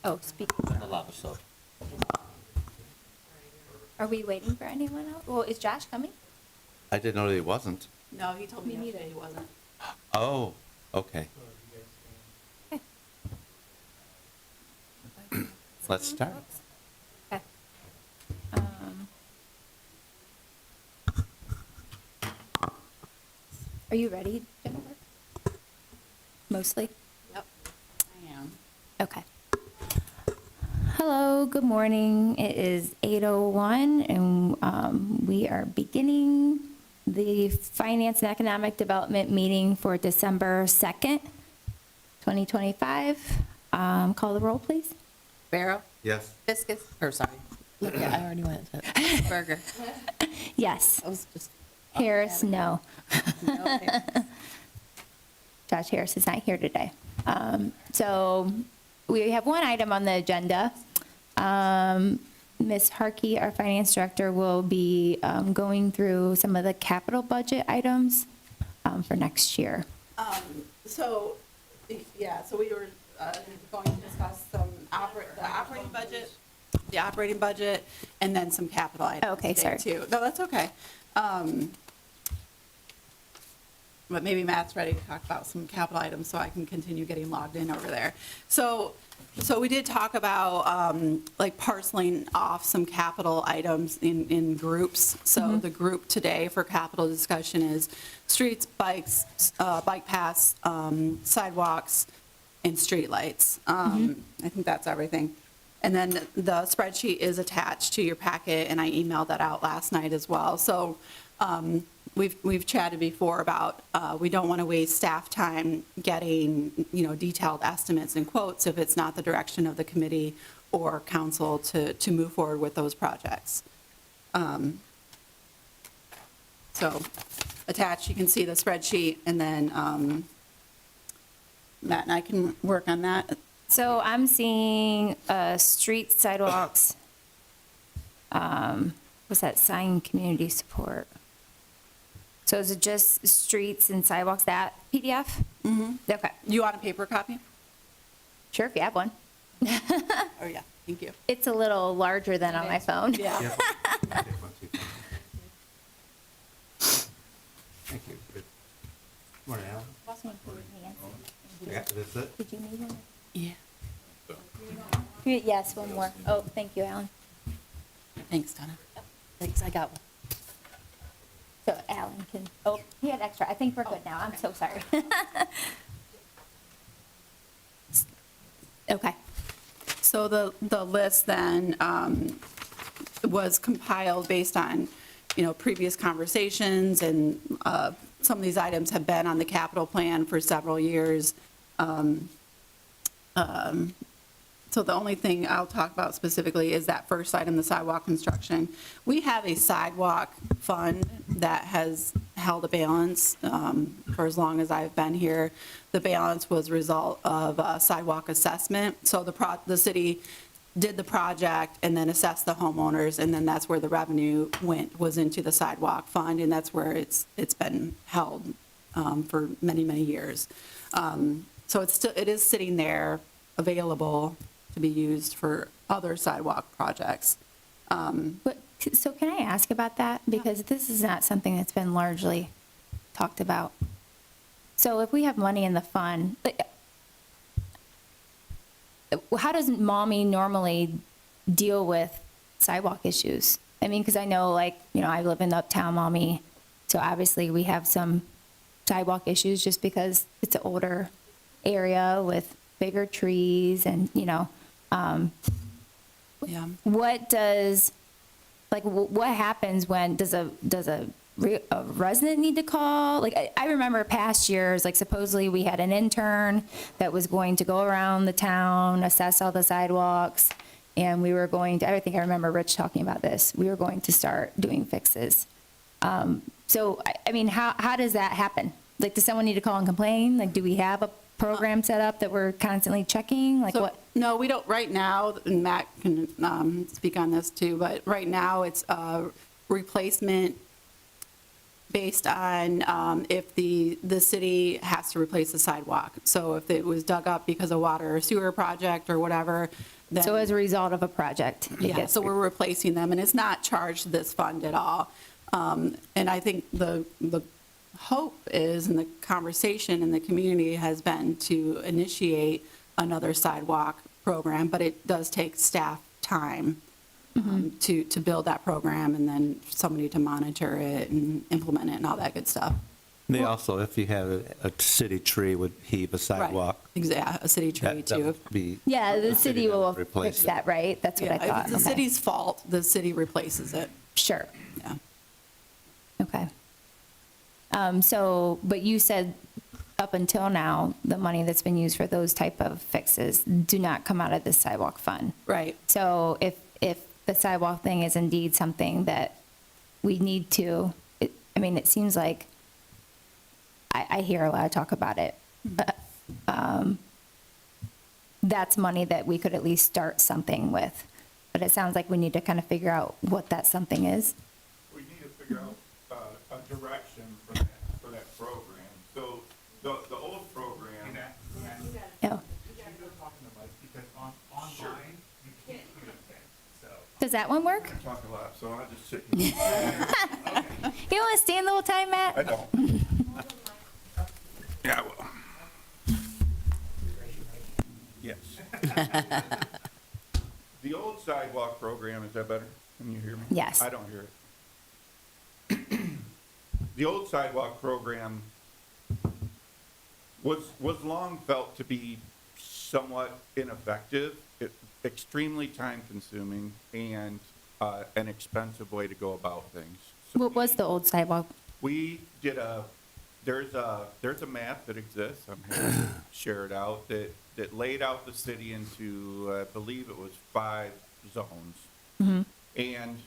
Oh, speak. and the lava soap. Are we waiting for anyone else? Well, is Josh coming? I didn't know that he wasn't. No, he told me Me yesterday he wasn't. Oh, okay. Let's start. Okay. Are you ready, Jennifer? Mostly? Yep, I am. Okay. Hello, good morning. It is 8:01, and we are beginning the Finance and Economic Development meeting for December 2nd, 2025. Call the roll, please. Barrow, Yes. Fiskus, or sorry, look, yeah, I already went to Berger. Yes. I was just. Harris, no. No, Josh Harris is not here today. So we have one item on the agenda. Ms. Harkey, our finance director, will be going through some of the capital budget items for next year. So, yeah, so we were going to discuss the operating budget, and then some capital items. Okay, today, sorry. Too. No, that's okay. But maybe Matt's ready to talk about some capital items, so I can continue getting logged in over there. So we did talk about like parceling off some capital items in groups. So the group today for capital discussion is streets, bikes, bike paths, sidewalks, and streetlights. I think that's everything. And then the spreadsheet is attached to your packet, and I emailed that out last night as well. So we've chatted before about we don't want to waste staff time getting, detailed estimates and quotes if it's not the direction of the committee or council to move forward with those projects. So attached, you can see the spreadsheet, and then Matt and I can work on that. So I'm seeing streets, sidewalks, what's that, sign community support. So is it just streets and sidewalks, that PDF? Mm-hmm. Okay, You want a paper copy? sure, if you have one. Oh, yeah, thank you. It's a little larger than on my phone. Yeah. Thank you. Good morning, Alan. Yeah, that's it? Did you need one? Yeah. Yes, one more. Oh, thank you, Alan. Thanks, Donna. Thanks, I got one. So Alan can, oh, he had extra. I think we're good now. I'm so sorry. Okay. So the list then was compiled based on, previous conversations, and some of these items have been on the capital plan for several years. So the only thing I'll talk about specifically is that first item, the sidewalk construction. We have a sidewalk fund that has held a balance for as long as I've been here. The balance was a result of a sidewalk assessment. So the city did the project and then assessed the homeowners, and then that's where the revenue was into the sidewalk fund, and that's where it's been held for many, many years. So it is sitting there available to be used for other sidewalk projects. So can I ask about that? Because this is not something that's been largely talked about. So if we have money in the fund, how does Mommy normally deal with sidewalk issues? I mean, because I know, I live in Uptown, Mommy, so obviously we have some sidewalk issues just because it's an older area with bigger trees and, Yeah. what happens when, does a resident need to call? I remember past years, supposedly we had an intern that was going to go around the town, assess all the sidewalks, and we were going to, I think I remember Rich talking about this, we were going to start doing fixes. So, I mean, how does that happen? Does someone need to call and complain? Do we have a program set up that we're constantly checking? So, What? no, we don't right now, and Matt can speak on this too, but right now it's replacement based on if the city has to replace the sidewalk. So if it was dug up because of water or sewer project or whatever, then. So as a result of a project, it Yeah, gets so we're replacing them, and it's not charged to this fund at all. And I think the hope is, and the conversation in the community has been to initiate another sidewalk program, but it does take staff time to build that program, and then somebody to monitor it and implement it and all that good stuff. They also, if you have a city tree, would heave a sidewalk. Exactly, a city tree That too. would be. Yeah, the city would will replace fix it. that, right? That's what I Yeah, if thought. it's the Okay. city's fault, the city replaces it, Sure, yeah. okay. But you said up until now, the money that's been used for those type of fixes do not come out of the sidewalk fund. Right. So if the sidewalk thing is indeed something that we need to, it seems like, I hear a lot of talk about it. That's money that we could at least start something with. But it sounds like we need to kind of figure out what that something is. We need to figure out a direction for that program. So the old program. Yeah. Because online, you can't communicate, so. Does that one work? I talk a lot, so I'll just sit here. You don't want to stand the whole time, Matt? I don't. Yeah, I will. Yes. The old sidewalk program, is that better? Can you hear me? Yes. I don't hear it. The old sidewalk program was long felt to be somewhat ineffective, extremely time-consuming, and an expensive way to go about things. So What was the old sidewalk? we did there's a map that exists, I'm happy to share it out, that laid out the city into, I believe it was 5 zones. And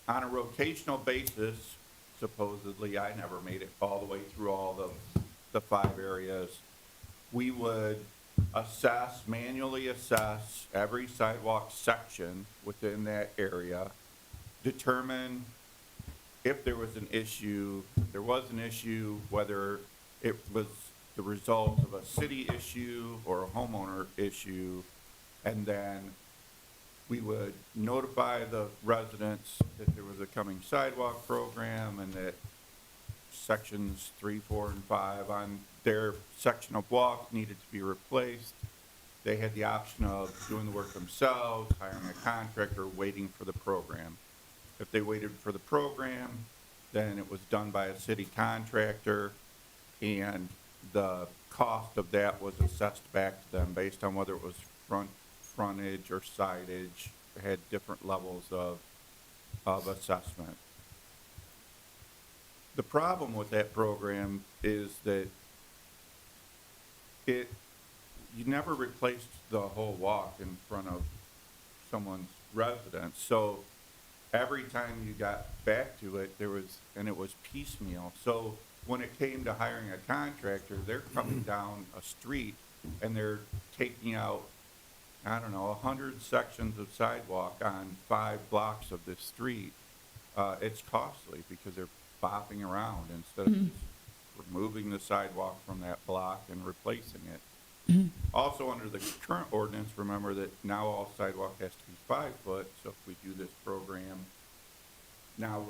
on a rotational basis, supposedly, I never made it all the way through all the 5 areas. We would manually assess every sidewalk section within that area, determine if there was an issue, whether it was the result of a city issue or a homeowner issue, and then we would notify the residents that there was a coming sidewalk program and that sections 3, 4, and 5 on their section of walk needed to be replaced. They had the option of doing the work themselves, hiring a contractor, waiting for the program. If they waited for the program, then it was done by a city contractor, and the cost of that was assessed back to them based on whether it was frontage or sidage. It had different levels of assessment. The problem with that program is that you never replaced the whole walk in front of someone's residence. So every time you got back to it, it was piecemeal. So when it came to hiring a contractor, they're coming down a street and they're taking out, 100 sections of sidewalk on 5 blocks of this street. It's costly because they're bopping around instead of just removing the sidewalk from that block and replacing it. Also, under the current ordinance, remember that now all sidewalk has to be 5 foot, so if we do this program, now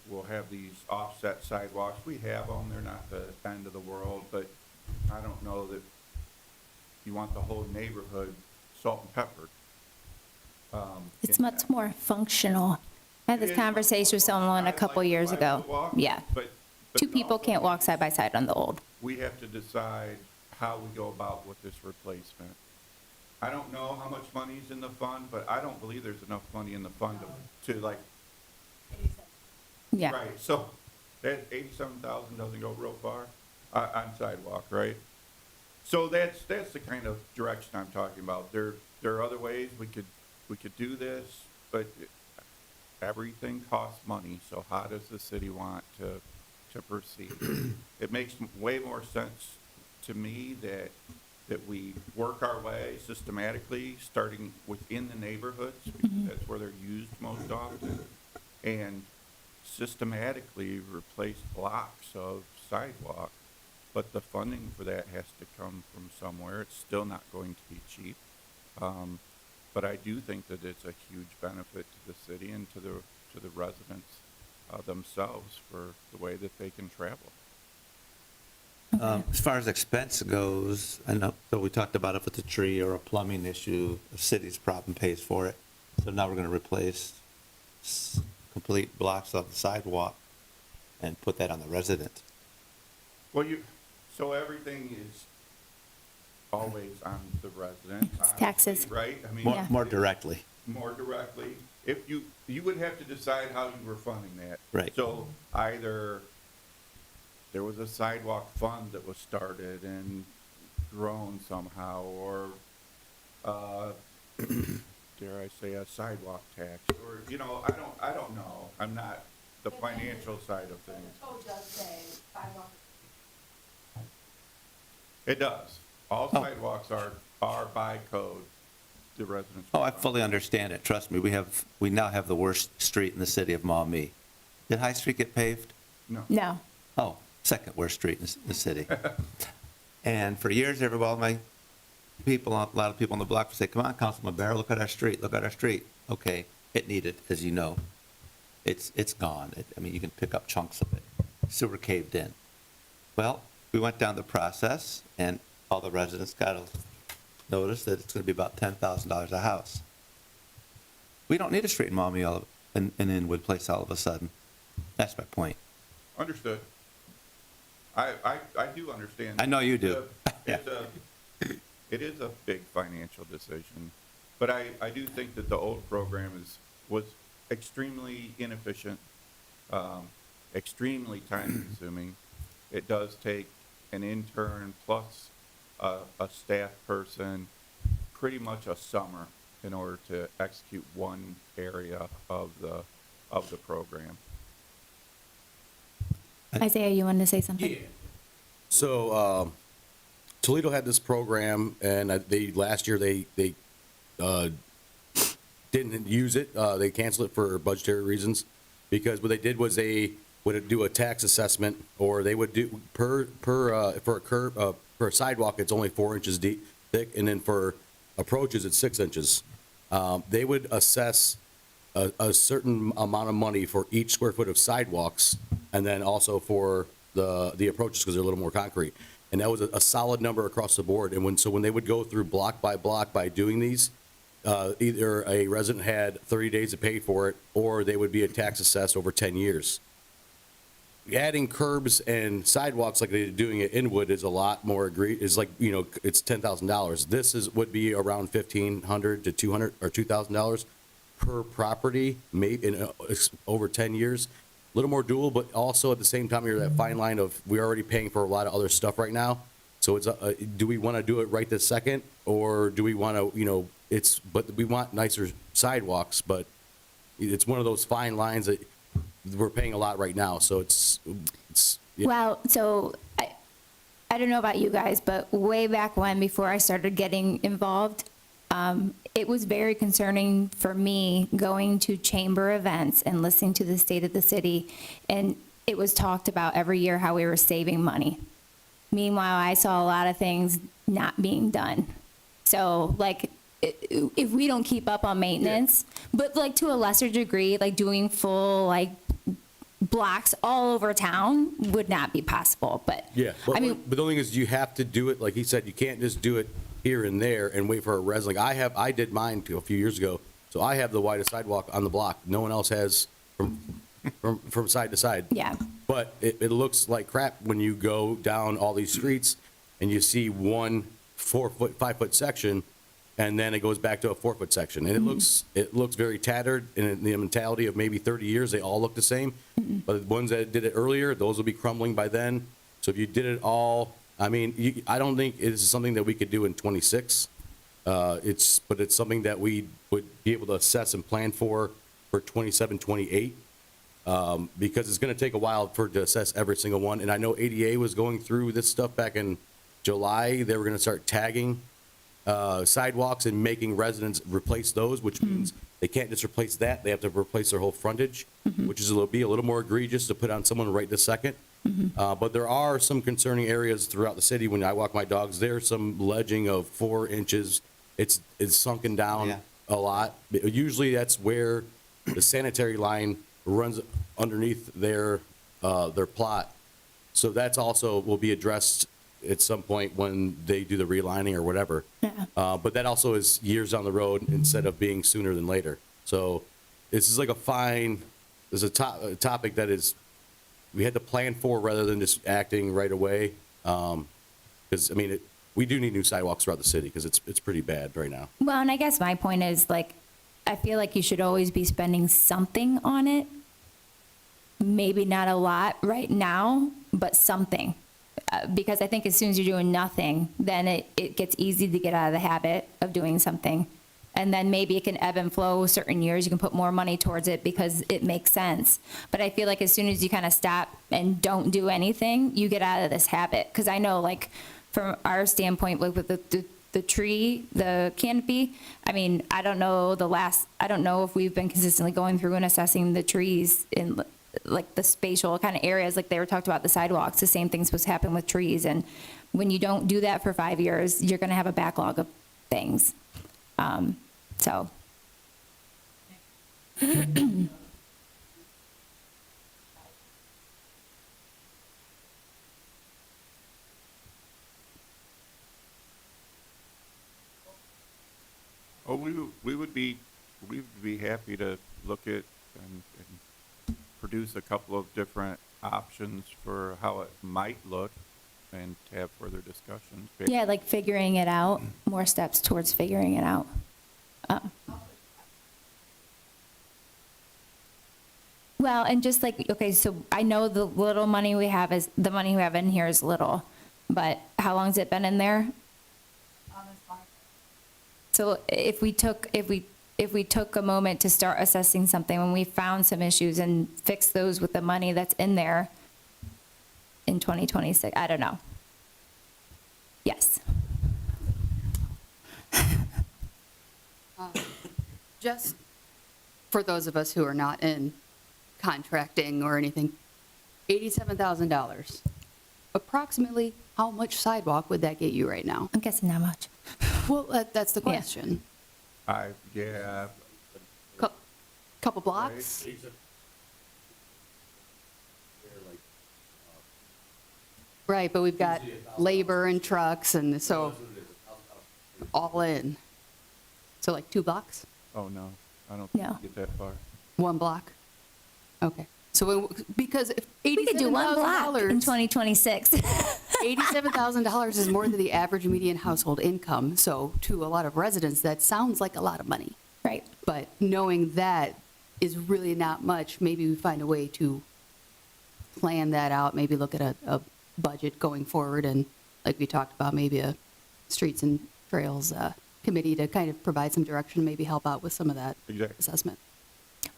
we'll have these offset sidewalks. We have them, they're not the end of the world, but I don't know that you want the whole neighborhood salt and peppered. It's much more functional. I had this conversation with someone a couple years ago. Yeah. But 2 people also can't walk side by side on the old. we have to decide how we go about with this replacement. I don't know how much money's in the fund, but I don't believe there's enough money in the fund to like, Yeah. right, so that 87,000 doesn't go real far on sidewalk, right? So that's the kind of direction I'm talking about. There are other ways we could do this, but everything costs money, so how does the city want to proceed? It makes way more sense to me that we work our way systematically, starting within the neighborhoods, because that's where they're used most often, and systematically replace blocks of sidewalk, but the funding for that has to come from somewhere. It's still not going to be cheap. But I do think that it's a huge benefit to the city and to the residents themselves for the way that they can travel. As far as expense goes, I know, so we talked about if it's a tree or a plumbing issue, the city's problem pays for it. So now we're going to replace complete blocks of the sidewalk and put that on the resident. Well, so everything is always on the resident. It's taxes. honestly, Right? I mean, Yeah. More directly. More directly. If you would have to decide how you were funding that. Right. So either there was a sidewalk fund that was started and grown somehow, or, dare I say, a sidewalk tax, or, I don't know. I'm not the financial side of things. code does say sidewalk. It does. All Oh. sidewalks are by code, the residents. Oh, I fully understand it. Trust me, we now have the worst street in the city of Maumee. Did High Street get paved? No. No. Oh, second worst street in the city. And for years, a lot of people on the block would say, come on, Councilman Barrow, look at our street, look at our street. Okay, it needed, as you know, it's gone. You can pick up chunks of it. Sewer caved in. Well, we went down the process, and all the residents got a notice that it's going to be about $10,000 a house. We don't need a street in Maumee in Inwood Place all of a sudden. That's my point. Understood. I do understand. I know you do. It is a big financial decision, but I do think that the old program was extremely inefficient, extremely time consuming. It does take an intern plus a staff person pretty much a summer in order to execute one area of the program. Isaiah, you wanted to say something? So Toledo had this program, and last year they didn't use it. They canceled it for budgetary reasons, because what they did was they would do a tax assessment, or they would do for a sidewalk it's only 4 inches deep thick, and then for approaches it's 6 inches. They would assess a certain amount of money for each square foot of sidewalks, and then also for the approaches, because they're a little more concrete. And that was a solid number across the board. And when they would go through block by doing these, either a resident had 30 days to pay for it, or they would be a tax assessed over 10 years. Adding curbs and sidewalks like they're doing at Inwood is a lot more it's $10,000. This would be around $1,500 to $200 or $2,000 per property, maybe in over 10 years. A little more dual, but also at the same time, you're that fine line of, we're already paying for a lot of other stuff right now. So it's, do we want to do it right this second, or do we want to, but we want nicer sidewalks, but it's one of those fine lines that we're paying a lot right now. So yeah. Well, so I don't know about you guys, but way back when, before I started getting involved, it was very concerning for me going to chamber events and listening to the state of the city. And it was talked about every year how we were saving money. Meanwhile, I saw a lot of things not being done. So if we don't keep up on maintenance, but to a lesser degree, doing full blocks all over town would not be possible. But Yeah, but the only thing is, you have to do it, like he said, you can't just do it here and there and wait for a resident. I did mine a few years ago, so I have the widest sidewalk on the block. No one else has from side to side. Yeah. But it looks like crap when you go down all these streets and you see one 4-foot, 5-foot section, and then it goes back to a 4-foot section. And it looks very tattered, and in the mentality of maybe 30 years, they all look the same. But the ones that did it earlier, those will be crumbling by then. So if you did it all, I don't think it is something that we could do in 26. But it's something that we would be able to assess and plan for 27, 28. Because it's going to take a while to assess every single one. And I know ADA was going through this stuff back in July. They were going to start tagging sidewalks and making residents replace those, which means They can't just replace that, they have to replace their whole frontage, which is be a little more egregious to put on someone right this second. But there are some concerning areas throughout the city. When I walk my dogs, there's some ledging of 4 inches. It's sunken down Yeah. a lot. Usually that's where the sanitary line runs underneath their plot. So that's also will be addressed at some point when they do the relining or whatever. Yeah. But that also is years down the road instead of being sooner than later. So this is like there's a topic that is, we had to plan for rather than just acting right away. Because, I mean, we do need new sidewalks throughout the city because it's pretty bad right now. Well, and I guess my point is, like, I feel like you should always be spending something on it. Maybe not a lot right now, but something. Because I think as soon as you're doing nothing, then it gets easy to get out of the habit of doing something. And then maybe it can ebb and flow certain years. You can put more money towards it because it makes sense. But I feel like as soon as you kind of stop and don't do anything, you get out of this habit. Because I know, like, from our standpoint, like with the tree, the canopy, I mean, I don't know if we've been consistently going through and assessing the trees in like the spatial kind of areas, like they were talked about the sidewalks, the same thing's supposed to happen with trees. And when you don't do that for 5 years, you're going to have a backlog of things. So. Oh, we would be happy to look at and produce a couple of different options for how it might look and to have further discussions. Yeah, like figuring it out, more steps towards figuring it out. Well, and just like, okay, so I know the little money we have the money we have in here is little, but how long's it been in there? So if we took a moment to start assessing something, when we found some issues and fix those with the money that's in there in 2026, I don't know. Yes. Just for those of us who are not in contracting or anything, $87,000. Approximately how much sidewalk would that get you right now? I'm guessing not much. Well, that's the Yeah. question. Yeah, Couple blocks? Right, but we've got labor and trucks and so all in. So like 2 blocks? oh, no, I don't think No. we get that far. 1 block? Okay. So because if We could do one block in $87,000 2026. $87,000 is more than the average median household income. So to a lot of residents, that sounds like a lot of money. Right. But knowing that is really not much, maybe we find a way to plan that out, maybe look at a budget going forward. And like we talked about, maybe a streets and trails committee to kind of provide some direction, maybe help out with some of that Exactly. assessment.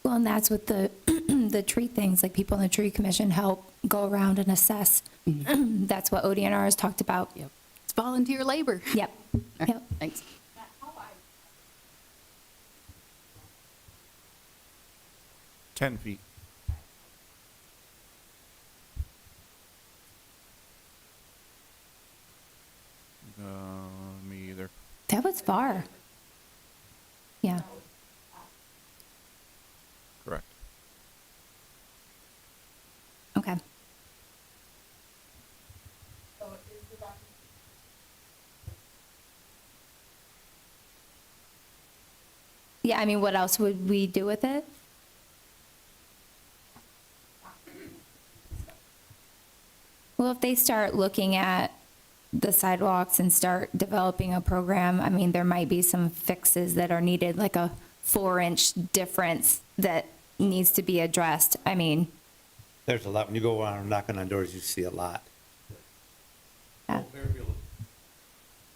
Well, and that's what the tree things, like people in the tree commission help go around and assess. That's what ODNR has talked about. Yep. It's volunteer labor. Yep. Yep. Thanks. 10 feet. Me either. That was far. Yeah. Correct. Okay. Yeah, I mean, what else would we do with it? Well, if they start looking at the sidewalks and start developing a program, I mean, there might be some fixes that are needed, like a 4-inch difference that needs to be addressed. I mean, There's a lot, when you go around knocking on doors, you see a lot. yeah.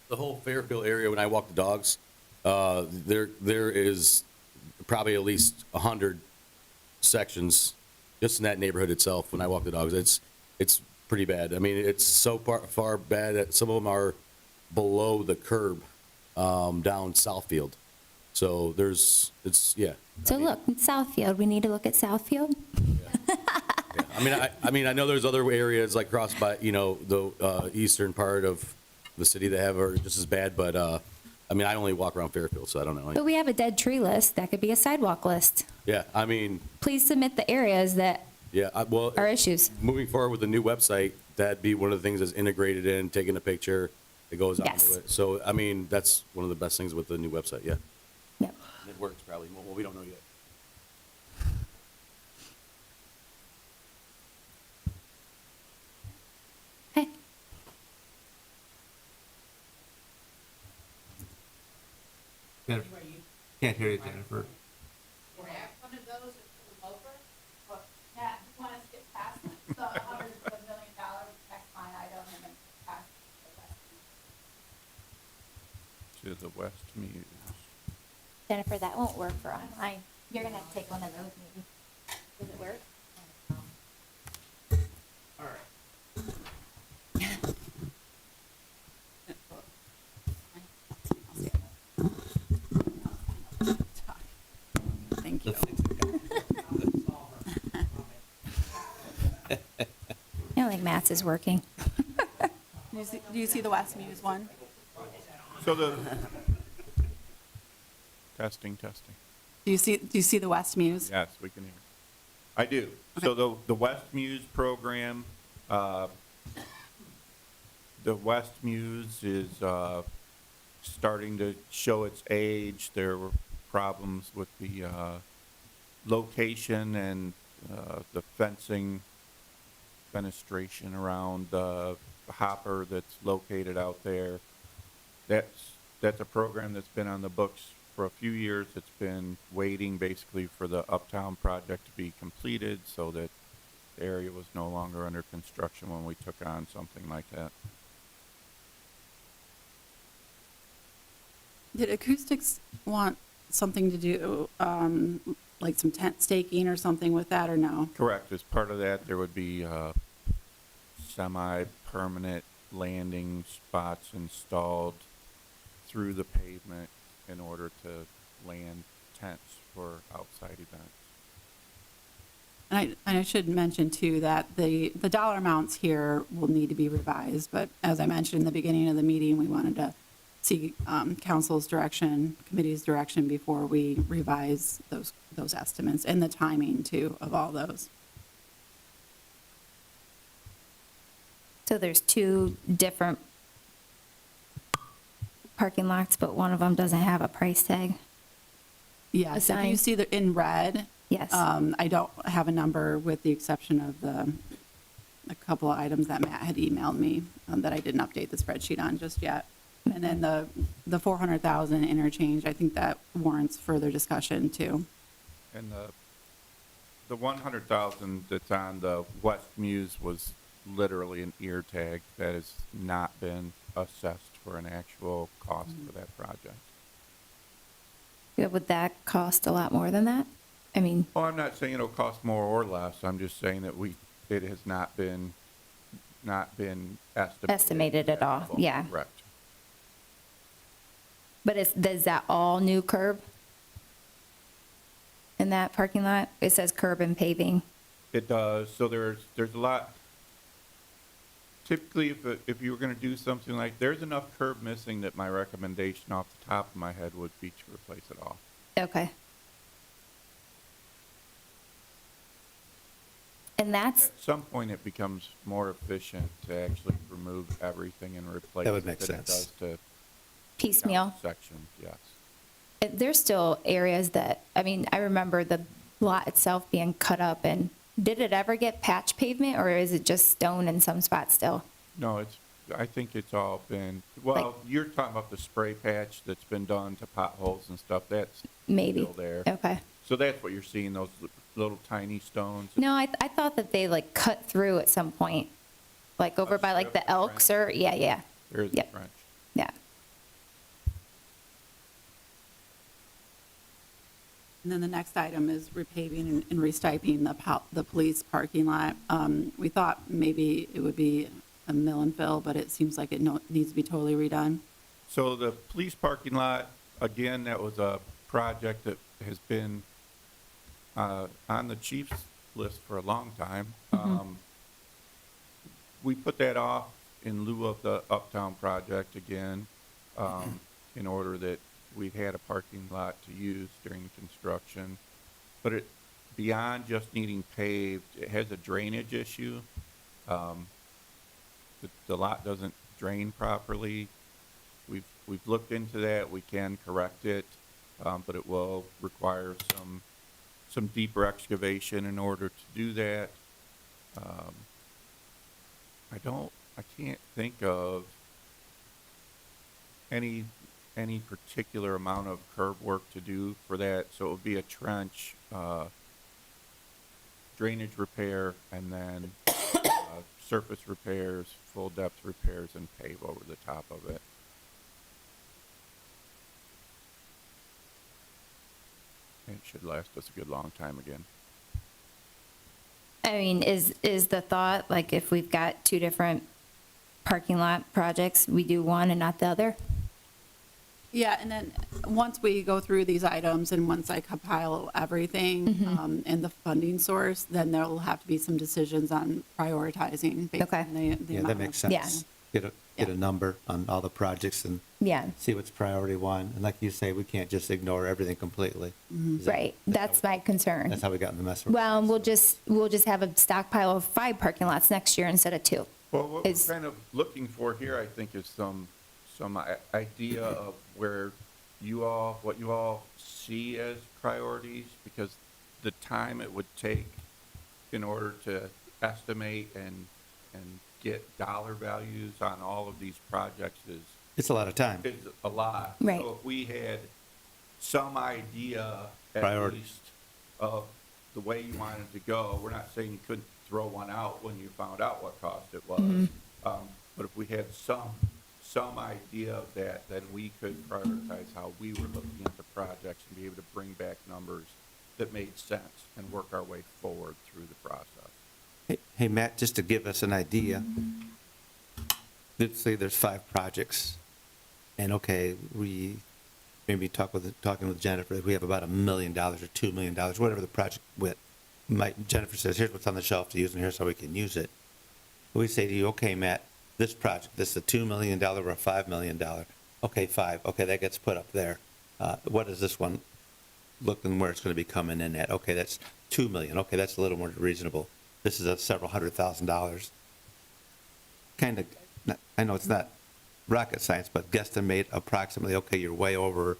The whole Fairfield area, when I walk the dogs, there is probably at least 100 sections just in that neighborhood itself. When I walk the dogs, it's pretty bad. I mean, it's so far bad that some of them are below the curb down Southfield. So yeah. So look, Southfield, we need to look at Southfield. I mean, I know there's other areas like across by, the eastern part of the city that are just as bad, but, I mean, I only walk around Fairfield, so I don't know. But we have a dead tree list. That could be a sidewalk list. Yeah, I mean, Please submit the areas that yeah, well, are issues. moving forward with the new website, that'd be one of the things that's integrated in, taking a picture that goes Yes. onto it. So, I mean, that's one of the best things with the new website, yeah. Yep. It works probably. Well, we don't know yet. Okay. Can't hear you, Jennifer. One of those is lower, but Matt, you want to skip past the hundreds of $1 million tax line item and then past the rest? To the west muse. Jennifer, that won't work for online. You're gonna have to take one of those maybe. Does it work? Thank you. I don't think Matt's is working. Do you see the West Muse one? So the, testing. Do you see the West Muse? Yes, we can hear. I do. So the West Muse program, the West Muse is starting to show its age. There were problems with the location and the fenestration around the hopper that's located out there. That's a program that's been on the books for a few years. It's been waiting basically for the Uptown project to be completed so that the area was no longer under construction when we took on something like that. Did Acoustics want something to do, like some tent staking or something with that, or no? Correct. As part of that, there would be semi-permanent landing spots installed through the pavement in order to land tents for outside events. And I should mention too that the dollar amounts here will need to be revised, but as I mentioned in the beginning of the meeting, we wanted to see council's direction, committee's direction before we revise those estimates and the timing too of all those. So there's two different parking lots, but one of them doesn't have a price tag. Yes, if you Assigned. see the in red. Yes. I don't have a number with the exception of a couple of items that Matt had emailed me that I didn't update the spreadsheet on just yet. And then the 400,000 interchange, I think that warrants further discussion too. And the 100,000 that's on the West Muse was literally an ear tag that has not been assessed for an actual cost for that project. Yeah, would that cost a lot more than that? I mean, Oh, I'm not saying it'll cost more or less. I'm just saying that it has not been estimated. Estimated at all, level. yeah. Correct. but is that all new curb? In that parking lot? It says curb and paving. It does. So there's a lot. Typically, if you were going to do something like, there's enough curb missing that my recommendation off the top of my head would be to replace it all. Okay. And that's, At some point, it becomes more efficient to actually remove everything and replace That would it make than it sense. does to piecemeal. sections, yes. There's still areas that, I mean, I remember the lot itself being cut up, and did it ever get patch pavement, or is it just stone in some spots still? No, I think it's all been, well, Like- you're talking about the spray patch that's been done to potholes and stuff, that's Maybe. still there. Okay. So that's what you're seeing, those little tiny stones. No, I thought that they like cut through at some point, like over by like strip, the Elks or, yeah, There's the Yep. French. yeah. And then the next item is repaving and restiping the police parking lot. We thought maybe it would be a mill and fill, but it seems like it needs to be totally redone. So the police parking lot, again, that was a project that has been on the chief's list for a long time. We put that off in lieu of the Uptown project again, in order that we had a parking lot to use during construction. But it, beyond just needing paved, it has a drainage issue. The lot doesn't drain properly. We've looked into that, we can correct it, but it will require some deeper excavation in order to do that. I can't think of any particular amount of curb work to do for that, so it would be a trench, drainage repair, and then surface repairs, full depth repairs, and pave over the top of it. It should last us a good long time again. I mean, is the thought, like, if we've got two different parking lot projects, we do one and not the other? Yeah, and then once we go through these items and once I compile everything and the funding source, then there will have to be some decisions on prioritizing based Okay. on the Yeah, amount that makes of- sense. Get Yeah. a number on all the projects and Yeah, see what's priority one. And like you say, we can't just ignore everything completely. Is that- right. That's my concern. That's how we got in the mess. we're in. Well, we'll just have a stockpile of 5 parking lots next year instead of 2. Well, what we're Is- kind of looking for here, I think, is some idea of where what you all see as priorities, because the time it would take in order to estimate and get dollar values on all of these projects It's a lot of time. is a lot. Right. So if we had some idea at Priority. least of the way you wanted to go, we're not saying you couldn't throw one out when you found out what cost it was. But if we had some idea of that, then we could prioritize how we were looking at the projects and be able to bring back numbers that made sense and work our way forward through the process. Hey, Matt, just to give us an idea, let's say there's 5 projects, and okay, we maybe talking with Jennifer, we have about $1 million or $2 million, whatever the project with. Jennifer says, here's what's on the shelf to use, and here's how we can use it. We say to you, okay, Matt, this project, this is a $2 million or a $5 million. Okay, 5, okay, that gets put up there. What is this one looking where it's going to be coming in at? Okay, that's $2 million. Okay, that's a little more reasonable. This is a several $100,000. Kind of, I know it's not rocket science, but guesstimate approximately, okay, you're way over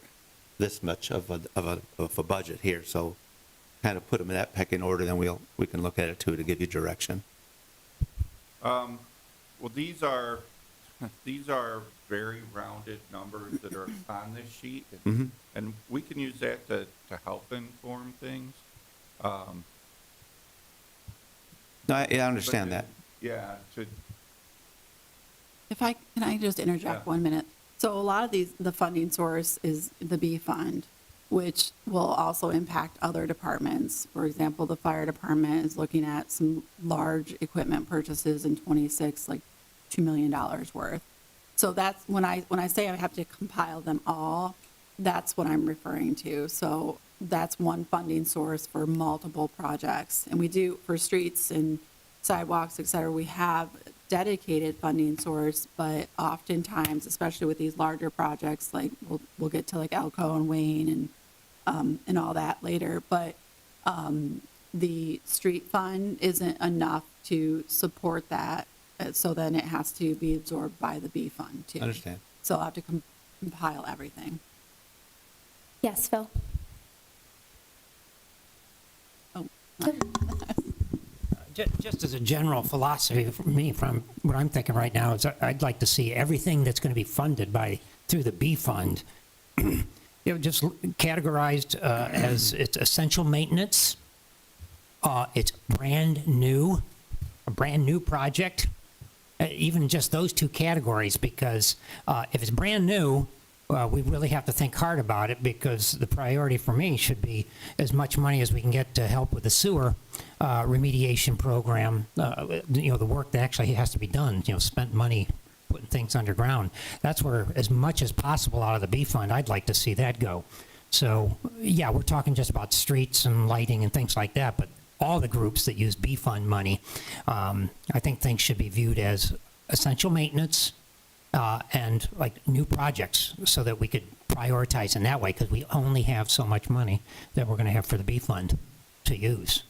this much of a budget here. So kind of put them in that pecking order, then we can look at it too to give you direction. Well, these are very rounded numbers that are on this sheet, and we can use that to help inform things. No, I understand that. Yeah, Can I just interject Yeah. 1 minute? So a lot of the funding source is the B fund, which will also impact other departments. For example, the fire department is looking at some large equipment purchases in '26, like $2 million worth. So that's, when I say I have to compile them all, that's what I'm referring to. So that's one funding source for multiple projects. And we do, for streets and sidewalks, et cetera, we have dedicated funding source, but oftentimes, especially with these larger projects, like we'll get to like Elko and Wayne and all that later, but the street fund isn't enough to support that, so then it has to be absorbed by the B fund too. Understand. So I'll have to compile everything. Yes, Phil? Oh, Just as a general philosophy for me, from what I'm thinking right now, is I'd like to see everything that's going to be funded through the B fund, just categorized as it's essential maintenance, it's a brand new project, even just those 2 categories, because if it's brand new, we really have to think hard about it, because the priority for me should be as much money as we can get to help with the sewer remediation program, the work that actually has to be done, spent money putting things underground. That's where, as much as possible out of the B fund, I'd like to see that go. So, yeah, we're talking just about streets and lighting and things like that, but all the groups that use B fund money, I think things should be viewed as essential maintenance and like new projects so that we could prioritize in that way because we only have so much money that we're going to have for the B fund to use.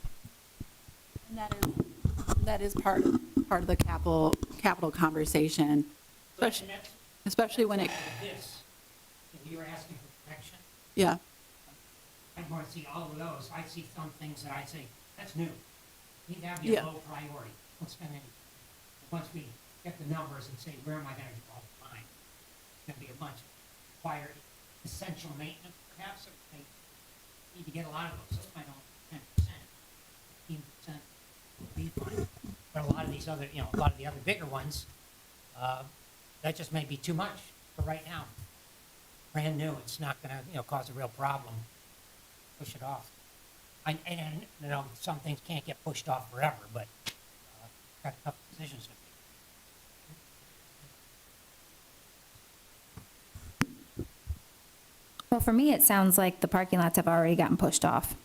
And that is part of the capital conversation, especially when it, This, if you're asking for direction, yeah. I'd want to see all of those. I see some things that I say, that's new. Need to have Yeah. a low priority. Don't spend any. Once we get the numbers and say, where am I going to do all the time? It's going to be a bunch of required essential maintenance, perhaps. Or they need to get a lot of those. Those might only 10%, 15% would be fine. But a lot of these other, a lot of the other bigger ones, that just may be too much for right now. Brand new, it's not going to, cause a real problem. Push it off. And some things can't get pushed off forever, but got a couple decisions to make. Well, for me, it sounds like the parking lots have already gotten pushed off.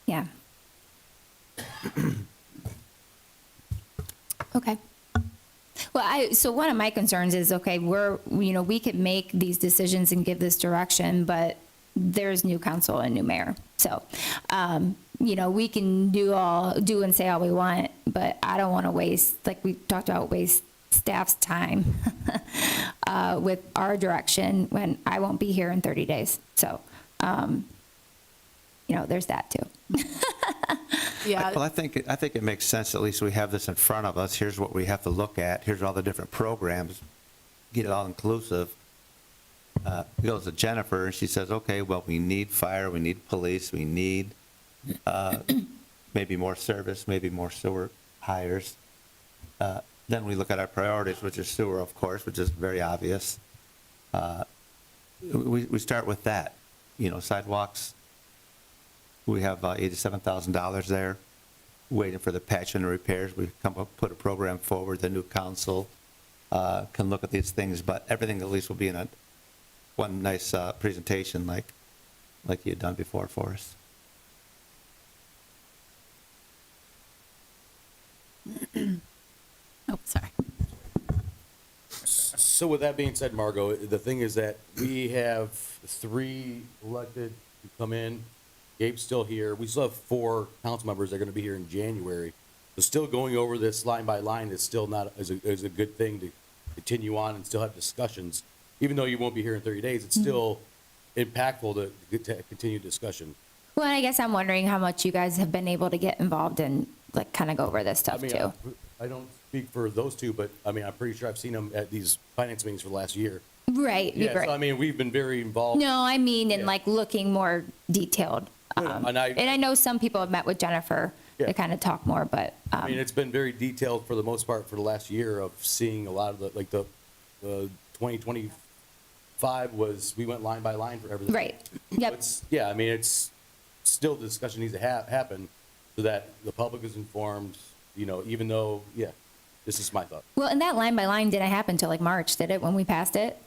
Yeah. Okay. Well, so one of my concerns is, okay, we could make these decisions and give this direction, but there's new council and new mayor. So, we can do and say all we want, but I don't want to waste, like we talked about, waste staff's time with our direction when I won't be here in 30 days. So, there's that too. Yeah. Well, I think it makes sense, at least we have this in front of us. Here's what we have to look at. Here's all the different programs. Get it all inclusive. Goes to Jennifer, and she says, okay, well, we need fire, we need police, we need maybe more service, maybe more sewer hires. Then we look at our priorities, which is sewer, of course, which is very obvious. We start with that, sidewalks. We have $87,000 there, waiting for the patch and repairs. We put a program forward. The new council can look at these things, but everything at least will be in one nice presentation like you had done before for us. Oh, sorry. So with that being said, Margot, the thing is that we have 3 elected to come in. Gabe's still here. We still have 4 council members that are going to be here in January. So still going over this line by line is still not is a good thing to continue on and still have discussions. Even though you won't be here in 30 days, it's still impactful to continue discussion. Well, I guess I'm wondering how much you guys have been able to get involved in, like, kind of go over this stuff too. I don't speak for those 2, but I'm pretty sure I've seen them at these finance meetings for the last year. Right. Yeah, right. so we've been very involved. No, I mean, in Yeah. like looking more detailed. Yeah, and I know some people have met with Jennifer Yeah. to kind of talk more, but, It's been very detailed for the most part for the last year of seeing a lot of the 2025 we went line by line for everything. right. Yep. It's still the discussion needs to happen so that the public is informed, even though, this is my thought. Well, and that line by line didn't happen till like March, did it, when we passed it?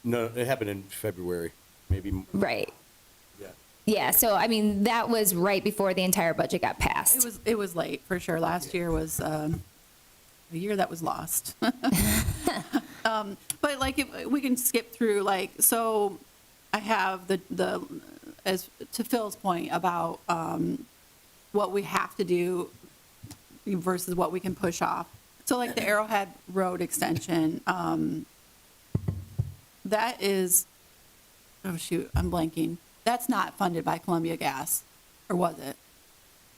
No, it happened in February, maybe. Right. Yeah. Yeah, so I mean, that was right before the entire budget got passed. It was late, for sure. Last year was a year that was lost. But like, if we can skip through, so I have as to Phil's point about what we have to do versus what we can push off. So like the Arrowhead Road extension, that is, oh shoot, I'm blanking. That's not funded by Columbia Gas, or was it?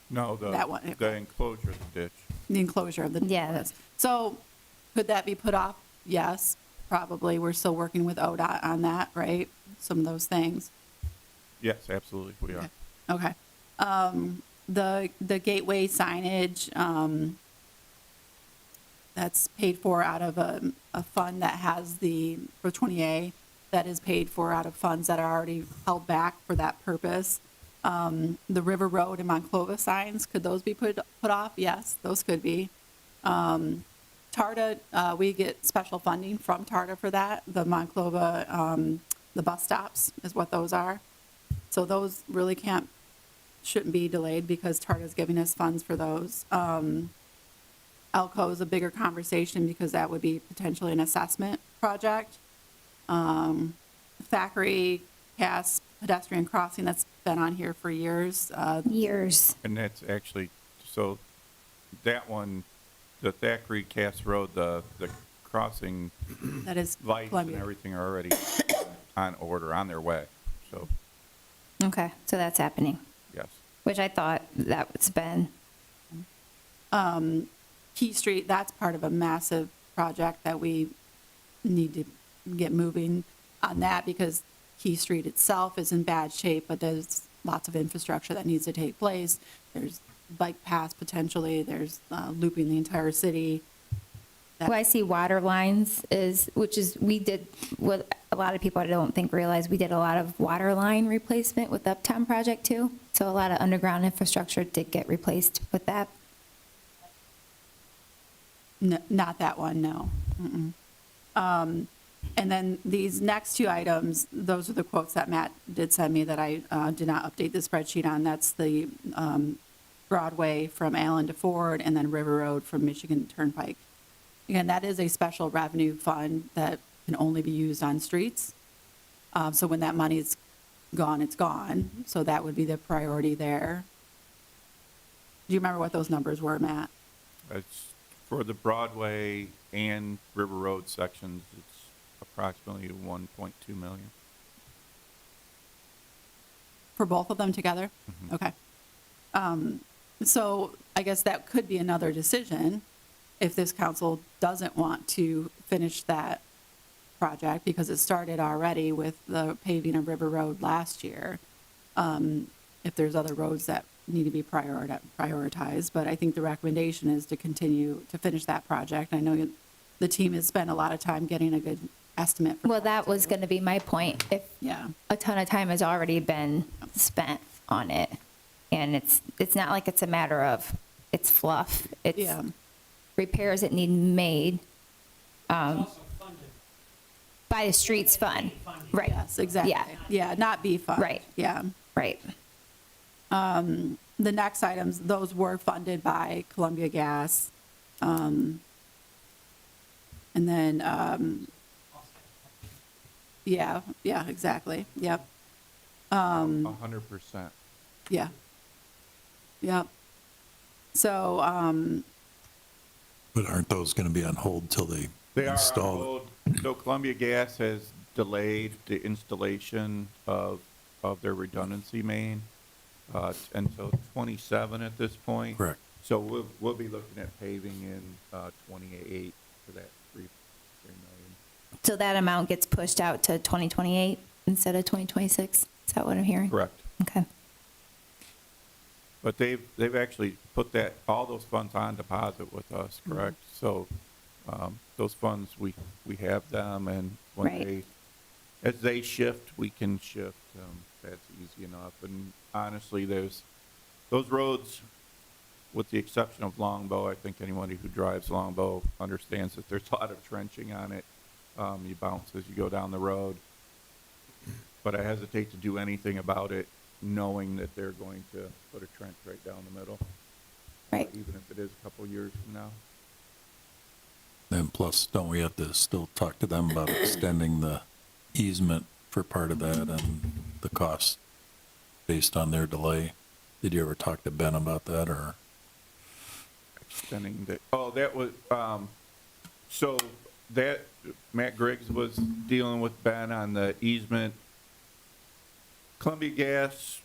No, That one. the enclosure of the ditch. The enclosure of the. Yeah, that's- So could that be put off? Yes, probably. We're still working with ODOT on that, right? Some of those things. Yes, absolutely, we are. Okay. The gateway signage, that's paid for out of a fund that has for 20A, that is paid for out of funds that are already held back for that purpose. The River Road and Monclova signs, could those be put off? Yes, those could be. TARTA, we get special funding from TARTA for that. The Monclova, the bus stops is what those are. So those really shouldn't be delayed because TARTA's giving us funds for those. Elko is a bigger conversation because that would be potentially an assessment project. Thackeray Cass pedestrian crossing, that's been on here for years. Years. And that's actually, so that one, the Thackeray Cass Road, the crossing That is lights and Columbia. everything are already on order, on their way. So, Okay, so that's happening, yes. which I thought that was been. Key Street, that's part of a massive project that we need to get moving on that because Key Street itself is in bad shape, but there's lots of infrastructure that needs to take place. There's bike paths potentially, there's looping the entire city. Well, I see water lines we did, what a lot of people I don't think realize, we did a lot of water line replacement with the Uptown project too. So a lot of underground infrastructure did get replaced with that. Not that one, no. Mm-mm. And then these next two items, those are the quotes that Matt did send me that I did not update the spreadsheet on. That's the Broadway from Allen to Ford and then River Road from Michigan Turnpike. Again, that is a special revenue fund that can only be used on streets. So when that money's gone, it's gone. So that would be the priority there. Do you remember what those numbers were, Matt? It's for the Broadway and River Road sections, it's approximately 1.2 million. For both of them together? Okay. So I guess that could be another decision if this council doesn't want to finish that project because it started already with the paving of River Road last year. If there's other roads that need to be prioritized, but I think the recommendation is to continue to finish that project. I know the team has spent a lot of time getting a good estimate. For Well, that was going to be my point. If Yeah. a ton of time has already been spent on it, and it's not like it's a matter of it's fluff. It's Yeah. repairs that need made by the streets fund. Right. Yes, exactly. Yeah. Yeah, not B fund. Right. Yeah. Right. The next items, those were funded by Columbia Gas. And then, yeah, exactly. Yep. 100%. Yeah. Yep. So, But aren't those going to be on hold till they They are on install it? hold. So Columbia Gas has delayed the installation of their redundancy main until 27 at this point. Correct. So we'll be looking at paving in 28 for that 3 million. So that amount gets pushed out to 2028 instead of 2026? Is that what I'm hearing? Correct. Okay. But they've actually put all those funds on deposit with us, correct? So those funds, we have them, and when Right. as they shift, we can shift. That's easy enough. And honestly, those roads, with the exception of Longbow, I think anybody who drives Longbow understands that there's a lot of trenching on it. You bounce as you go down the road. But I hesitate to do anything about it, knowing that they're going to put a trench right down the middle, Right. even if it is a couple years from now. And plus, don't we have to still talk to them about extending the easement for part of that and the cost based on their delay? Did you ever talk to Ben about that, or? Extending that was, so that, Matt Griggs was dealing with Ben on the easement. Columbia Gas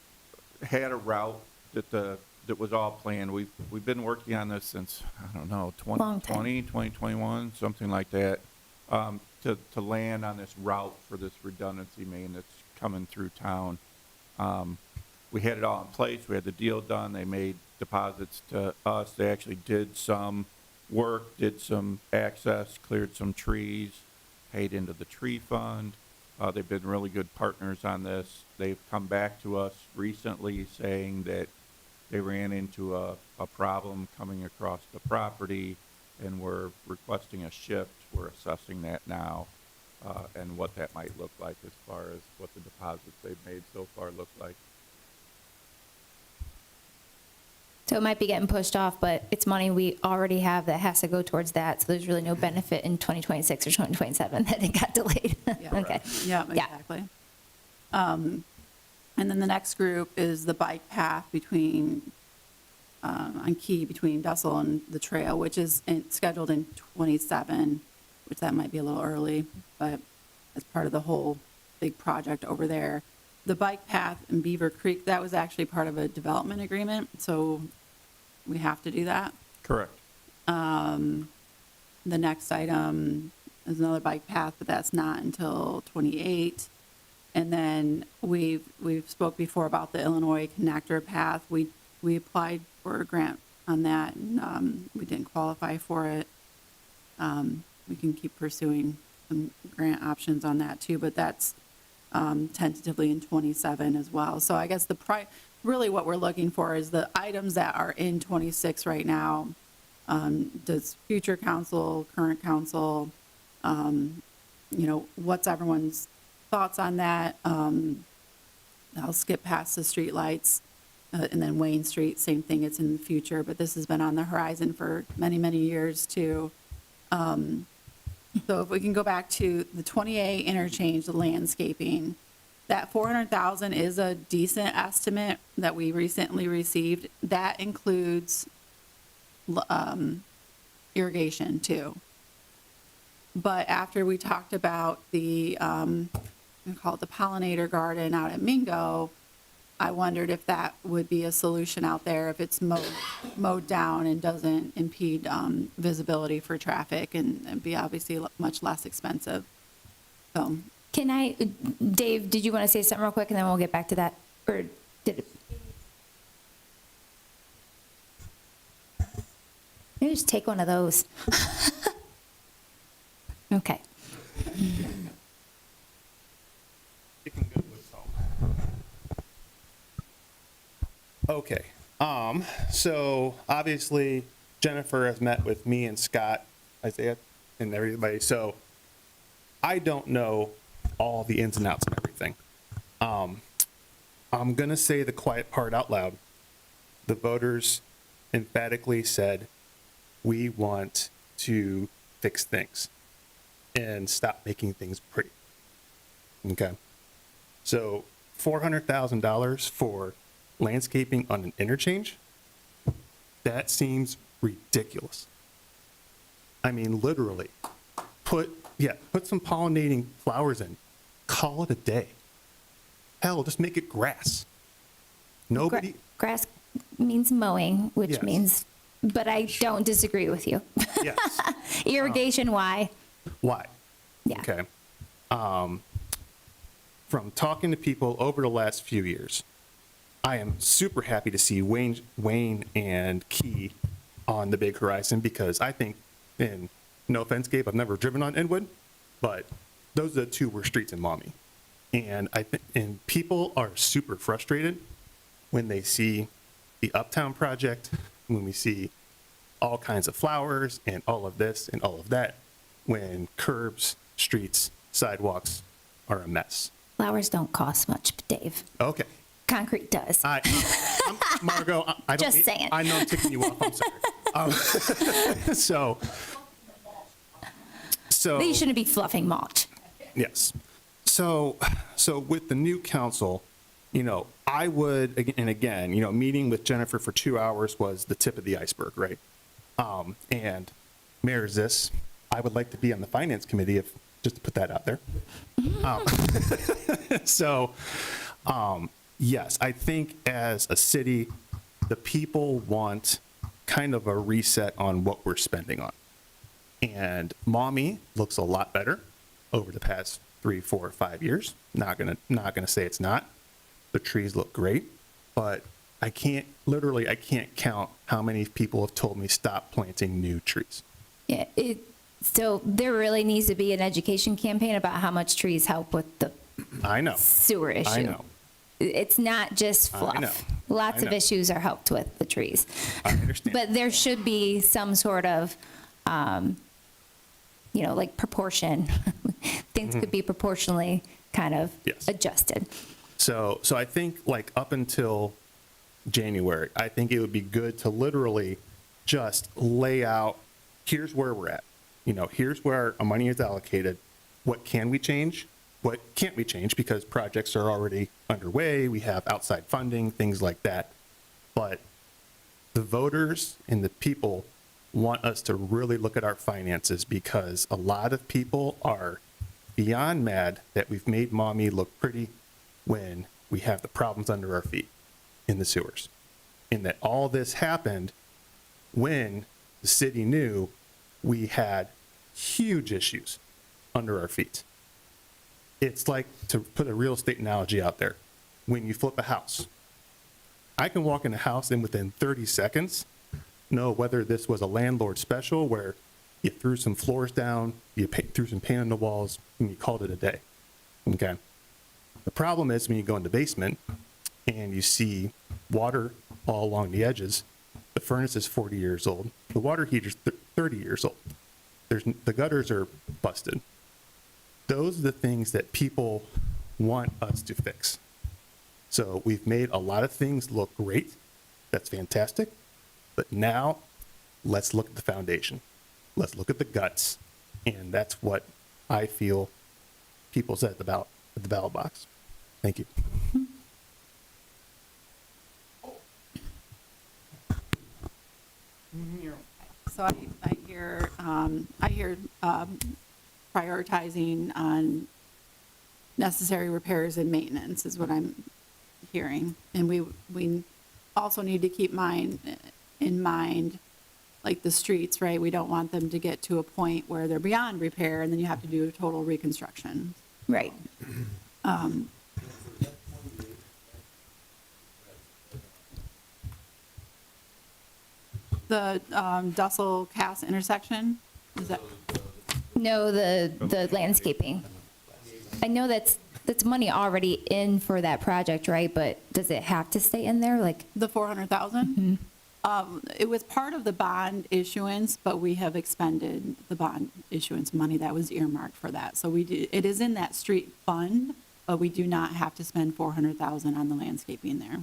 had a route that was all planned. We've been working on this since, I don't know, Long time. 2020, 2021, something like that, to land on this route for this redundancy main that's coming through town. We had it all in place. We had the deal done. They made deposits to us. They actually did some work, did some access, cleared some trees, paid into the tree fund. They've been really good partners on this. They've come back to us recently saying that they ran into a problem coming across the property and we're requesting a shift. We're assessing that now, and what that might look like as far as what the deposits they've made so far look like. So it might be getting pushed off, but it's money we already have that has to go towards that. So there's really no benefit in 2026 or 2027 that it got delayed. Yeah. Okay. Yeah, exactly. And then the next group is the bike path between, on Key, between Dussel and the trail, which is scheduled in 27, which that might be a little early, but as part of the whole big project over there. The bike path in Beaver Creek, that was actually part of a development agreement, so we have to do that. Correct. The next item is another bike path, but that's not until 28. And then we've spoke before about the Illinois connector path. We applied for a grant on that, and we didn't qualify for it. We can keep pursuing some grant options on that too, but that's tentatively in 27 as well. So I guess really what we're looking for is the items that are in 26 right now. Does future council, current council, what's everyone's thoughts on that? I'll skip past the streetlights, and then Wayne Street, same thing, it's in the future, but this has been on the horizon for many, many years too. So if we can go back to the 28 interchange, the landscaping, that 400,000 is a decent estimate that we recently received. That includes irrigation too. But after we talked about the, we call it the pollinator garden out at Mingo, I wondered if that would be a solution out there, if it's mowed down and doesn't impede visibility for traffic and be obviously much less expensive. So, Dave, did you want to say something real quick and then we'll get back to that? Or did it? Maybe just take one of those. Okay. Okay, so obviously Jennifer has met with me and Scott, Isaiah, and everybody, so I don't know all the ins and outs of everything. I'm gonna say the quiet part out loud. The voters emphatically said, we want to fix things and stop making things pretty. Okay, so $400,000 for landscaping on an interchange, that seems ridiculous. I mean, literally, put some pollinating flowers in, call it a day. Hell, just make it grass. Nobody, Grass means mowing, which Yes. means, but I don't disagree with you. yes, Irrigation, why? why? Yeah. Okay. From talking to people over the last few years, I am super happy to see Wayne and Key on the big horizon because I think, and no offense, Gabe, I've never driven on Inwood, but those are the two worst streets in Maumee. And and people are super frustrated when they see the Uptown project, when we see all kinds of flowers and all of this and all of that, when curbs, streets, sidewalks are a mess. Flowers don't cost much, Dave. Okay. Concrete does. Margot, I don't. Just saying. I know I'm ticking you off. I'm sorry. So. They shouldn't be fluffing mulch. Yes. So with the new council, I would, and again, meeting with Jennifer for 2 hours was the tip of the iceberg, right? And Mayor Ziss, I would like to be on the finance committee, just to put that out there. Yes, I think as a city, the people want kind of a reset on what we're spending on. And Maumee looks a lot better over the past 3, 4, 5 years. Not gonna say it's not. The trees look great, but I can't count how many people have told me stop planting new trees. Yeah, so there really needs to be an education campaign about how much trees help with the I know. sewer issue. I know. It's not just I fluff. know. Lots I of know. issues are helped with the trees. I understand. But there should be some sort of you know, like proportion. Things could be proportionally kind of Yes. adjusted. So I think like up until January, I think it would be good to literally just lay out, here's where we're at. You know, here's where our money is allocated. What can we change? What can't we change because projects are already underway? We have outside funding, things like that. But the voters and the people want us to really look at our finances because a lot of people are beyond mad that we've made mommy look pretty when we have the problems under our feet in the sewers. And that all this happened when the city knew we had huge issues under our feet. It's like, to put a real estate analogy out there, when you flip a house. I can walk in a house and within 30 seconds know whether this was a landlord special where you threw some floors down, you threw some paint on the walls, and you called it a day. Okay? The problem is when you go in the basement and you see water all along the edges, the furnace is 40 years old, the water heater's 30 years old. The gutters are busted. Those are the things that people want us to fix. So we've made a lot of things look great. That's fantastic. But now let's look at the foundation. Let's look at the guts. And that's what I feel people said at the ballot box. Thank you. So I hear prioritizing on necessary repairs and maintenance is what I'm hearing. And we also need to keep in mind, like the streets, right? We don't want them to get to a point where they're beyond repair and then you have to do a total reconstruction. Right. The Dussel Cass intersection, is that? No, the landscaping. I know that's money already in for that project, right? But does it have to stay in there? Like, The 400,000? It was part of the bond issuance, but we have expended the bond issuance money that was earmarked for that. So it is in that street fund, but we do not have to spend 400,000 on the landscaping there.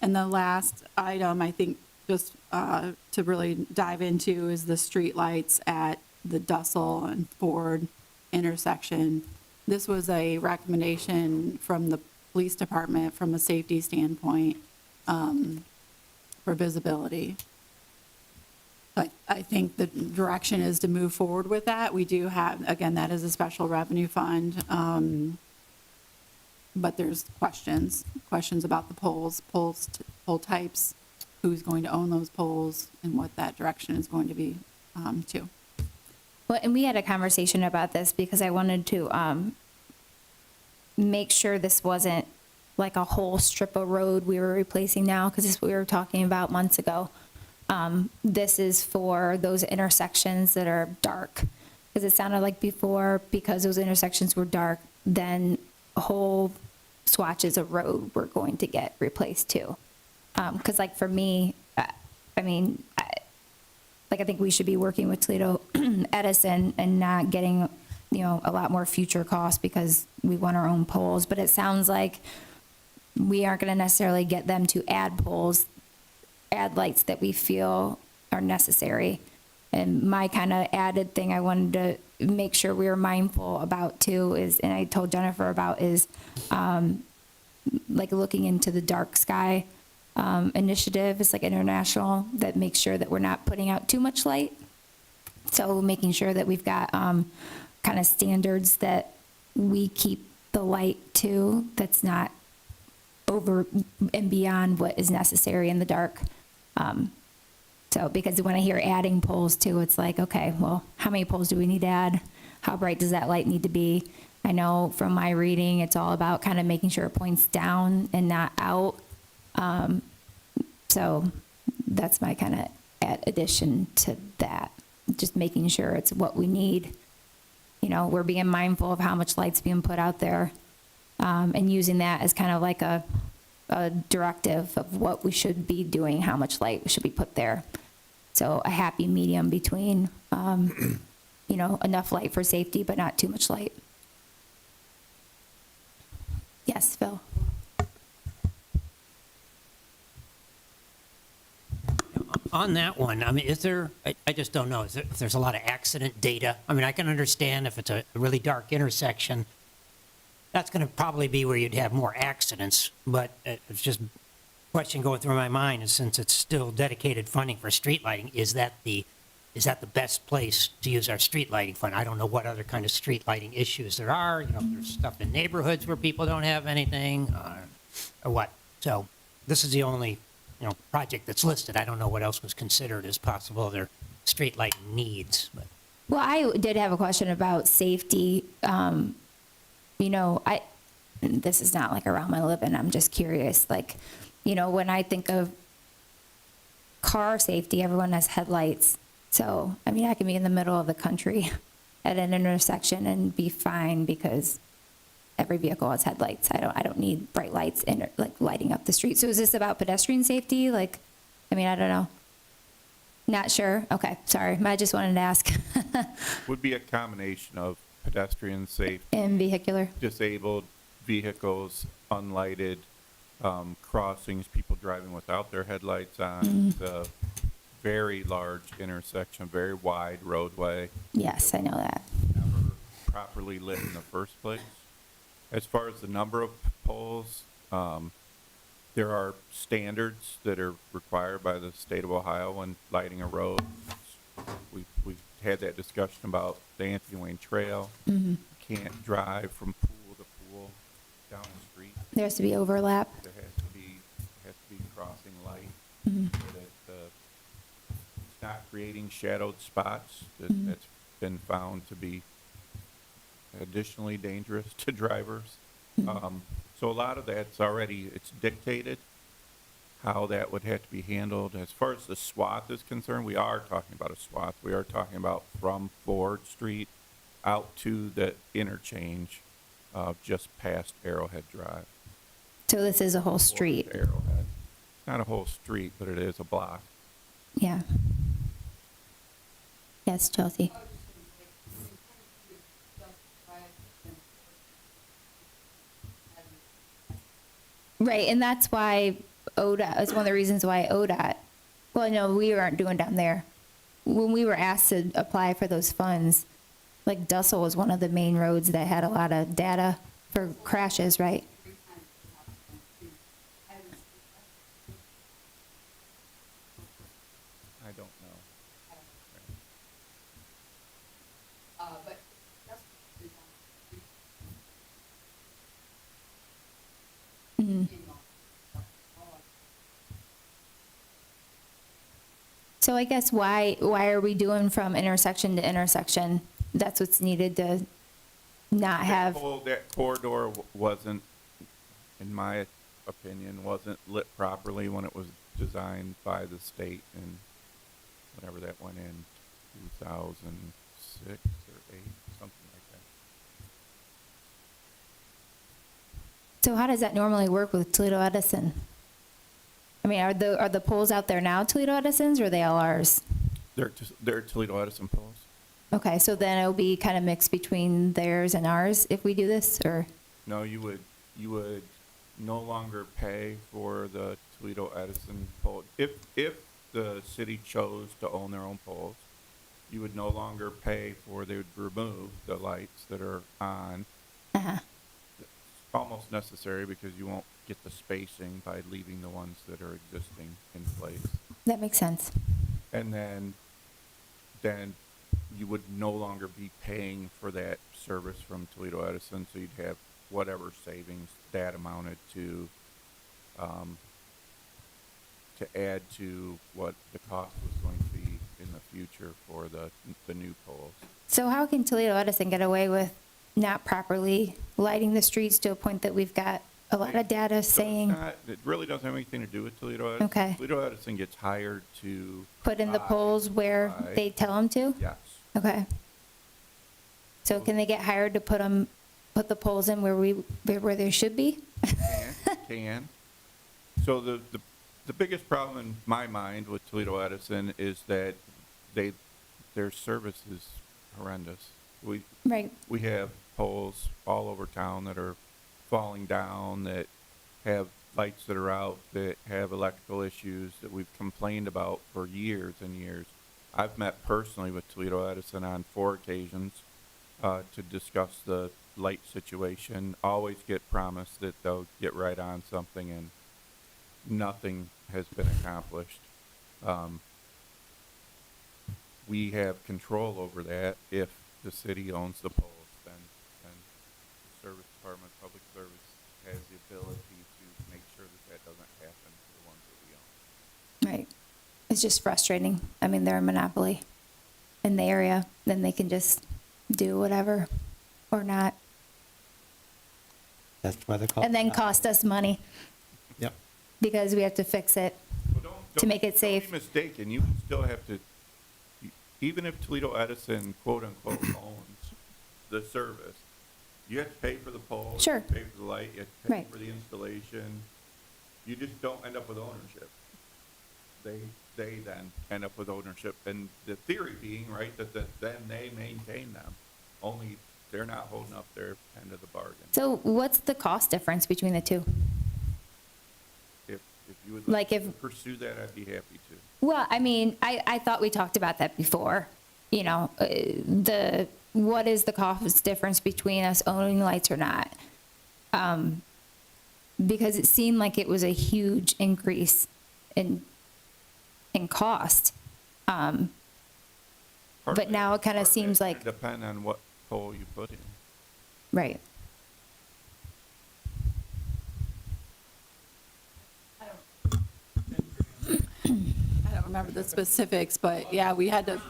And the last item, I think, just to really dive into is the streetlights at the Dussel and Ford intersection. This was a recommendation from the police department from a safety standpoint for visibility. But I think the direction is to move forward with that. We do have, again, that is a special revenue fund. But there's questions about the poles, pole types, who's going to own those poles, and what that direction is going to be, too. well, and we had a conversation about this because I wanted to make sure this wasn't like a whole strip of road we were replacing now, because this is what we were talking about months ago. This is for those intersections that are dark, because it sounded like before, because those intersections were dark, then whole swatches of road were going to get replaced too. Because like for me, I mean, I think we should be working with Toledo Edison and not getting, a lot more future costs because we want our own poles. But it sounds like we aren't going to necessarily get them to add poles, add lights that we feel are necessary. And my kind of added thing I wanted to make sure we were mindful about too is, and I told Jennifer about, is like looking into the dark sky initiative. It's like international that makes sure that we're not putting out too much light. So making sure that we've got kind of standards that we keep the light to, that's not over and beyond what is necessary in the dark. So, because when I hear adding poles too, it's like, okay, well, how many poles do we need to add? How bright does that light need to be? I know from my reading, it's all about kind of making sure it points down and not out. So that's my kind of addition to that. Just making sure it's what we need. We're being mindful of how much light's being put out there, and using that as kind of like a a directive of what we should be doing, how much light should be put there. So a happy medium between, you know, enough light for safety, but not too much light. Yes, Phil? On that one, I mean, is there, I just don't know, if there's a lot of accident data? I mean, I can understand if it's a really dark intersection, that's going to probably be where you'd have more accidents, but it's just a question going through my mind, is since it's still dedicated funding for street lighting, is that the best place to use our street lighting fund? I don't know what other kind of street lighting issues there are, you know, there's stuff in neighborhoods where people don't have anything, or what. So this is the only, you know, project that's listed. I don't know what else was considered as possible other street lighting needs, but. Well, I did have a question about safety. You know, this is not like around my living, I'm just curious, like, you know, when I think of car safety, everyone has headlights. So, I mean, I can be in the middle of the country at an intersection and be fine because every vehicle has headlights. I don't need bright lights in, like, lighting up the street. So is this about pedestrian safety? Like, I mean, I don't know. Not sure? Okay, sorry. I just wanted to ask. Would be a combination of pedestrian safety, And vehicular? disabled vehicles, unlighted crossings, people driving without their headlights on, the very large intersection, very wide roadway, Yes, I know that. never properly lit in the first place. As far as the number of poles, there are standards that are required by the state of Ohio when lighting a road. We've had that discussion about the Anthony Wayne Trail. You can't drive from pool to pool down the street. There has to be overlap. There has to be crossing light. So that it's not creating shadowed spots that's been found to be additionally dangerous to drivers. So a lot of that's already, it's dictated how that would have to be handled. As far as the swath is concerned, we are talking about a swath. We are talking about from Ford Street out to the interchange just past Arrowhead Drive. So this is a whole street. Towards Arrowhead. Not a whole street, but it is a block. Yeah. Yes, Chelsea? Right, and that's why ODOT, is one of the reasons why ODOT, well, no, we aren't doing down there. When we were asked to apply for those funds, like Dussel was one of the main roads that had a lot of data for crashes, right? I don't know. So I guess why are we doing from intersection to intersection? That's what's needed to not have, That corridor wasn't, in my opinion, wasn't lit properly when it was designed by the state in, whenever that went in, 2006 or 8, something like that. so how does that normally work with Toledo Edison? I mean, are the poles out there now Toledo Edison's or are they all ours? They're Toledo Edison poles. Okay, so then it'll be kind of mixed between theirs and ours if we do this, or? No, you would no longer pay for the Toledo Edison pole. If the city chose to own their own poles, you would no longer pay for, they would remove the lights that are on. Uh-huh. It's almost necessary because you won't get the spacing by leaving the ones that are existing in place. That makes sense. And then you would no longer be paying for that service from Toledo Edison, so you'd have whatever savings that amounted to add to what the cost was going to be in the future for the new poles. So how can Toledo Edison get away with not properly lighting the streets to a point that we've got a lot of data saying, It really doesn't have anything to do with Toledo Edison. Okay. Toledo Edison gets hired to put in the buy, poles where buy. they tell them to? Yes. Okay. So can they get hired to put the poles in where they should be? Can. So the biggest problem in my mind with Toledo Edison is that their service is horrendous. Right. We have poles all over town that are falling down, that have lights that are out, that have electrical issues that we've complained about for years and years. I've met personally with Toledo Edison on 4 occasions to discuss the light situation, always get promised that they'll get right on something, and nothing has been accomplished. We have control over that. If the city owns the poles, then the service department, public service, has the ability to make sure that that doesn't happen to the ones that we own. Right. It's just frustrating. I mean, they're a monopoly in the area, then they can just do whatever or not, That's why they're called. and then cost us money Yep. because we have to fix it. Well, To make it safe. Don't be mistaken, you still have to, even if Toledo Edison quote-unquote owns the service, you have to pay for the pole. Sure. You have to pay for the light, you have to pay Right. for the installation. You just don't end up with ownership. They then end up with ownership, and the theory being, right, that then they maintain them, only they're not holding up their end of the bargain. So what's the cost difference between the two? If you would Like like to if- pursue that, I'd be happy to. Well, I mean, I thought we talked about that before, you know, what is the cost difference between us owning lights or not? Because it seemed like it was a huge increase in cost. Part But of now it kinda part of seems that like- Depend on what pole you put in. Right. I don't remember the specifics, but yeah, we had to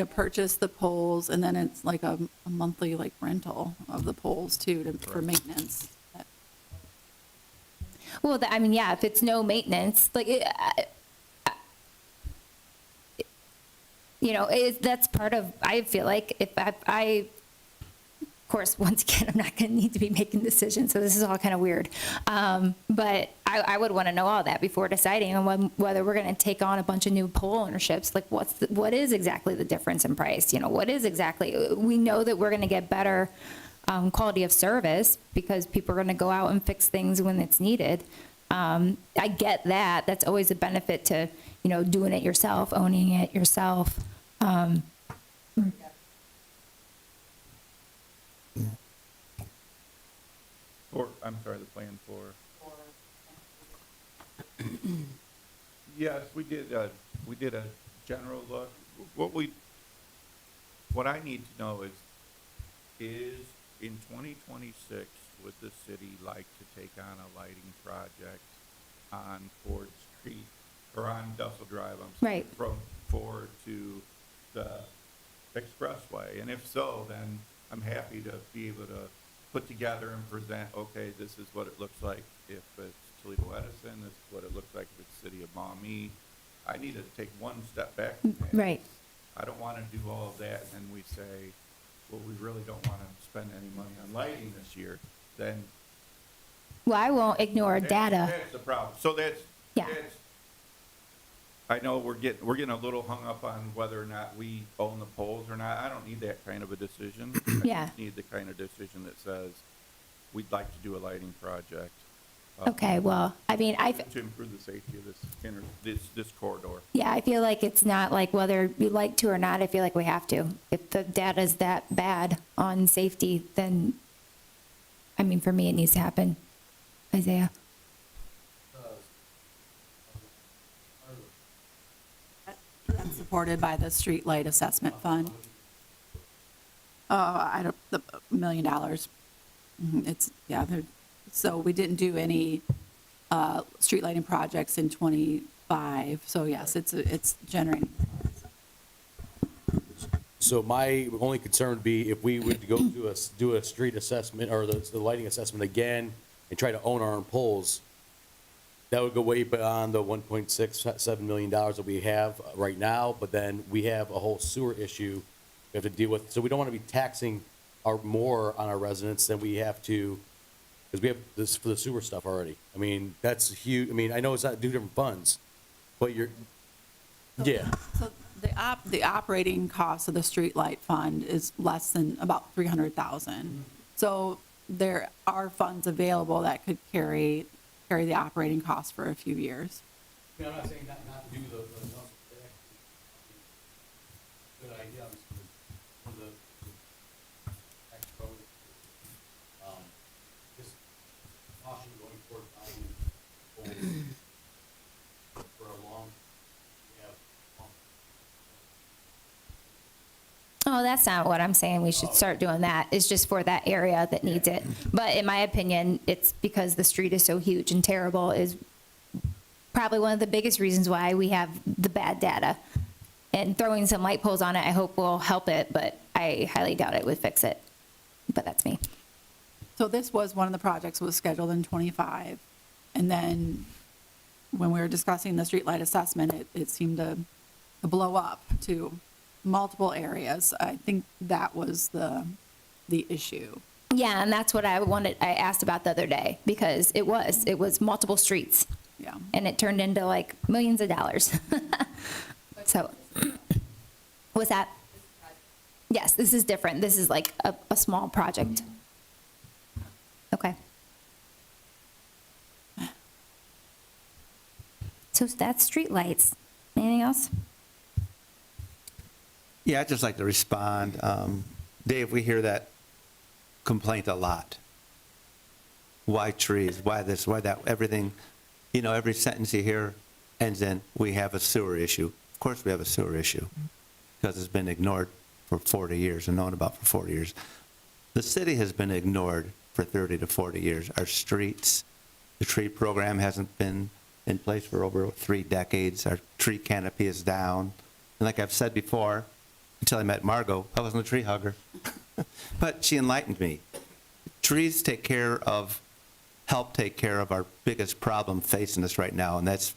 purchase the poles, and then it's like a monthly like rental of the poles too, for maintenance. Well, I mean, yeah, if it's no maintenance, like, you know, that's part of, I feel like if I, of course, once again, I'm not going to need to be making decisions, so this is all kind of weird. But I would want to know all that before deciding on whether we're going to take on a bunch of new pole ownerships. Like, what is exactly the difference in price? You know, what is exactly, we know that we're going to get better quality of service because people are going to go out and fix things when it's needed. I get that. That's always a benefit to, you know, doing it yourself, owning it yourself. I'm sorry, the plan for? Yes, we did a general look. What I need to know is in 2026, would the city like to take on a lighting project on Ford Street, or on Dussel Drive, I'm sorry, Right. from Ford to the expressway? And if so, then I'm happy to be able to put together and present, okay, this is what it looks like if it's Toledo Edison, this is what it looks like if it's City of Maumee. I need to take one step back from that. Right. I don't want to do all of that, and then we say, well, we really don't want to spend any money on lighting this year, then. Well, I won't ignore data. That's the problem. So Yeah. I know we're getting a little hung up on whether or not we own the poles or not. I don't need that kind of a decision. Yeah. I just need the kind of decision that says, we'd like to do a lighting project. Okay, well, I mean, To improve the safety of this corridor. yeah, I feel like it's not like whether we like to or not, I feel like we have to. If the data's that bad on safety, then, I mean, for me, it needs to happen. Isaiah? That's supported by the Street Light Assessment Fund. $1 million. It's, yeah, so we didn't do any street lighting projects in '25, so yes, it's generating. So my only concern would be if we would go to do a street assessment or the lighting assessment again and try to own our own poles, that would go way beyond the $1.67 million that we have right now, but then we have a whole sewer issue we have to deal with. So we don't want to be taxing more on our residents than we have to Because we have this for the sewer stuff already. I mean, that's huge. I mean, I know it's not two different funds, but yeah. So the operating cost of the streetlight fund is less than about 300,000. So there are funds available that could carry the operating cost for a few years. I'm not saying not to do the good idea, for the tax code. Just caution going forward, for a long, Oh, that's not what I'm saying. We should start doing that. It's just for that area that needs it. But in my opinion, it's because the street is so huge and terrible is probably one of the biggest reasons why we have the bad data. And throwing some light poles on it, I hope will help it, but I highly doubt it would fix it. But that's me. So this was one of the projects was scheduled in '25. And then when we were discussing the streetlight assessment, it seemed to blow up to multiple areas. I think that was the issue. Yeah, and that's what I asked about the other day, because it was multiple streets. Yeah. And it turned into like millions of dollars. So, what's that? Yes, this is different. This is like a small project. Okay. So that's streetlights. Anything else? Yeah, I'd just like to respond. Dave, we hear that complaint a lot. Why trees? Why this? Why that? Everything, every sentence you hear ends in, we have a sewer issue. Of course we have a sewer issue, because it's been ignored for 40 years and known about for 40 years. The city has been ignored for 30 to 40 years. Our streets, the tree program hasn't been in place for over 3 decades. Our tree canopy is down. And like I've said before, until I met Margot, I wasn't a tree hugger. But she enlightened me. Trees help take care of our biggest problem facing us right now, and that's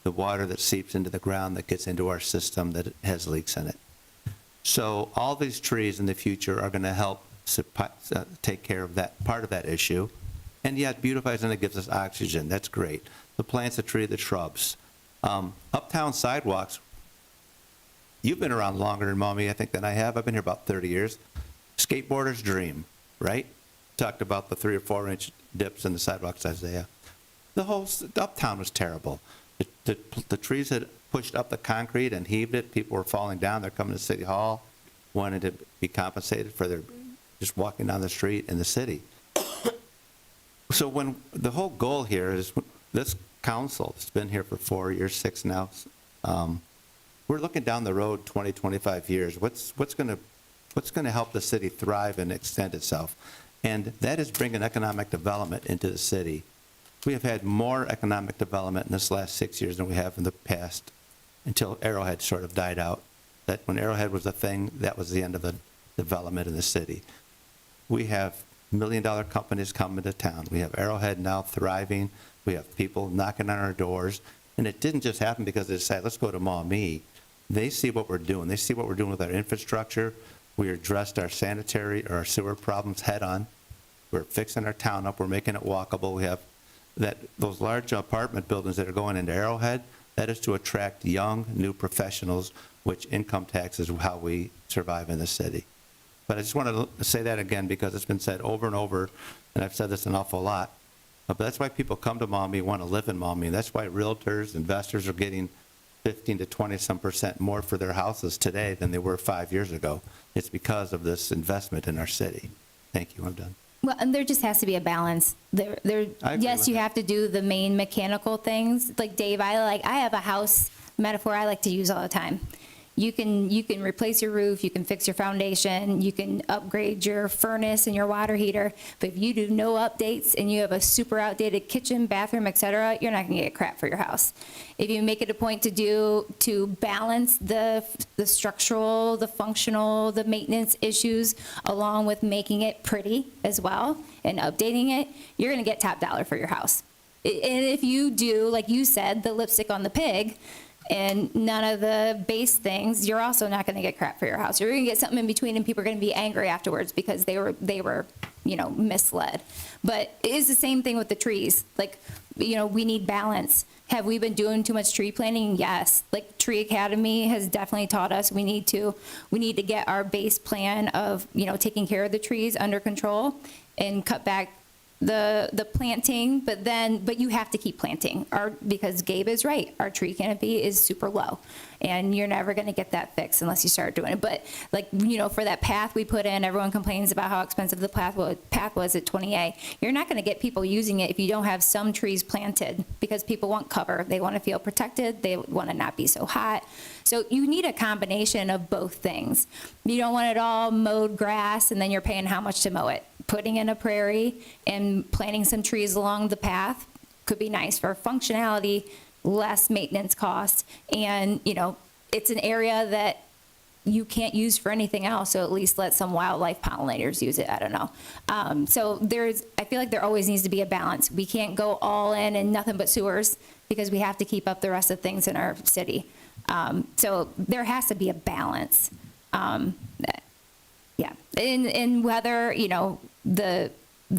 the water that seeps into the ground that gets into our system that has leaks in it. So all these trees in the future are going to help take care of that part of that issue. And yeah, it beautifies and it gives us oxygen. That's great. The plants, the tree, the shrubs. Uptown sidewalks, you've been around longer in Maumee, I think, than I have. I've been here about 30 years. Skateboarder's dream, right? Talked about the 3 or 4 inch dips in the sidewalks, Isaiah. The whole uptown was terrible. The trees had pushed up the concrete and heaved it. People were falling down. They're coming to City Hall, wanting to be compensated for their just walking down the street in the city. So when the whole goal here is this council, it's been here for 4 years, 6 now. We're looking down the road 20, 25 years. What's going to help the city thrive and extend itself? And that is bringing economic development into the city. We have had more economic development in this last 6 years than we have in the past, until Arrowhead sort of died out. That when Arrowhead was a thing, that was the end of the development in the city. We have million-dollar companies coming to town. We have Arrowhead now thriving. We have people knocking on our doors. And it didn't just happen because they decided, let's go to Maumee. They see what we're doing. They see what we're doing with our infrastructure. We addressed our sanitary or our sewer problems head on. We're fixing our town up. We're making it walkable. We have those large apartment buildings that are going into Arrowhead. That is to attract young, new professionals, which income tax is how we survive in the city. But I just wanted to say that again because it's been said over and over, and I've said this an awful lot. But that's why people come to Maumee, want to live in Maumee. That's why realtors, investors are getting 15 to 20% more for their houses today than they were 5 years ago. It's because of this investment in our city. Thank you, I'm done. Well, and there just has to be a balance. I agree Yes, with you that. have to do the main mechanical things. Like Dave, I have a house metaphor I like to use all the time. You can replace your roof, you can fix your foundation, you can upgrade your furnace and your water heater, but if you do no updates and you have a super outdated kitchen, bathroom, et cetera, you're not gonna get crap for your house. If you make it a point to balance the structural, the functional, the maintenance issues, along with making it pretty as well and updating it, you're gonna get top dollar for your house. And if you do, like you said, the lipstick on the pig, and none of the base things, you're also not going to get crap for your house. You're going to get something in between, and people are going to be angry afterwards because they were misled. But it is the same thing with the trees. Like, we need balance. Have we been doing too much tree planting? Yes. Like Tree Academy has definitely taught us we need to get our base plan of, taking care of the trees under control and cut back the planting, but you have to keep planting, because Gabe is right, our tree canopy is super low, and you're never gonna get that fixed unless you start doing it. But for that path we put in, everyone complains about how expensive the path was at 20A. You're not gonna get people using it if you don't have some trees planted, because people want cover, they wanna feel protected, they wanna not be so hot. So you need a combination of both things. You don't want it all mowed grass and then you're paying how much to mow it. Putting in a prairie and planting some trees along the path could be nice for functionality, less maintenance costs, and it's an area that you can't use for anything else, so at least let some wildlife pollinators use it. I don't know. So I feel like there always needs to be a balance. We can't go all in and nothing but sewers, because we have to keep up the rest of things in our city. So there has to be a balance. Yeah, and whether, the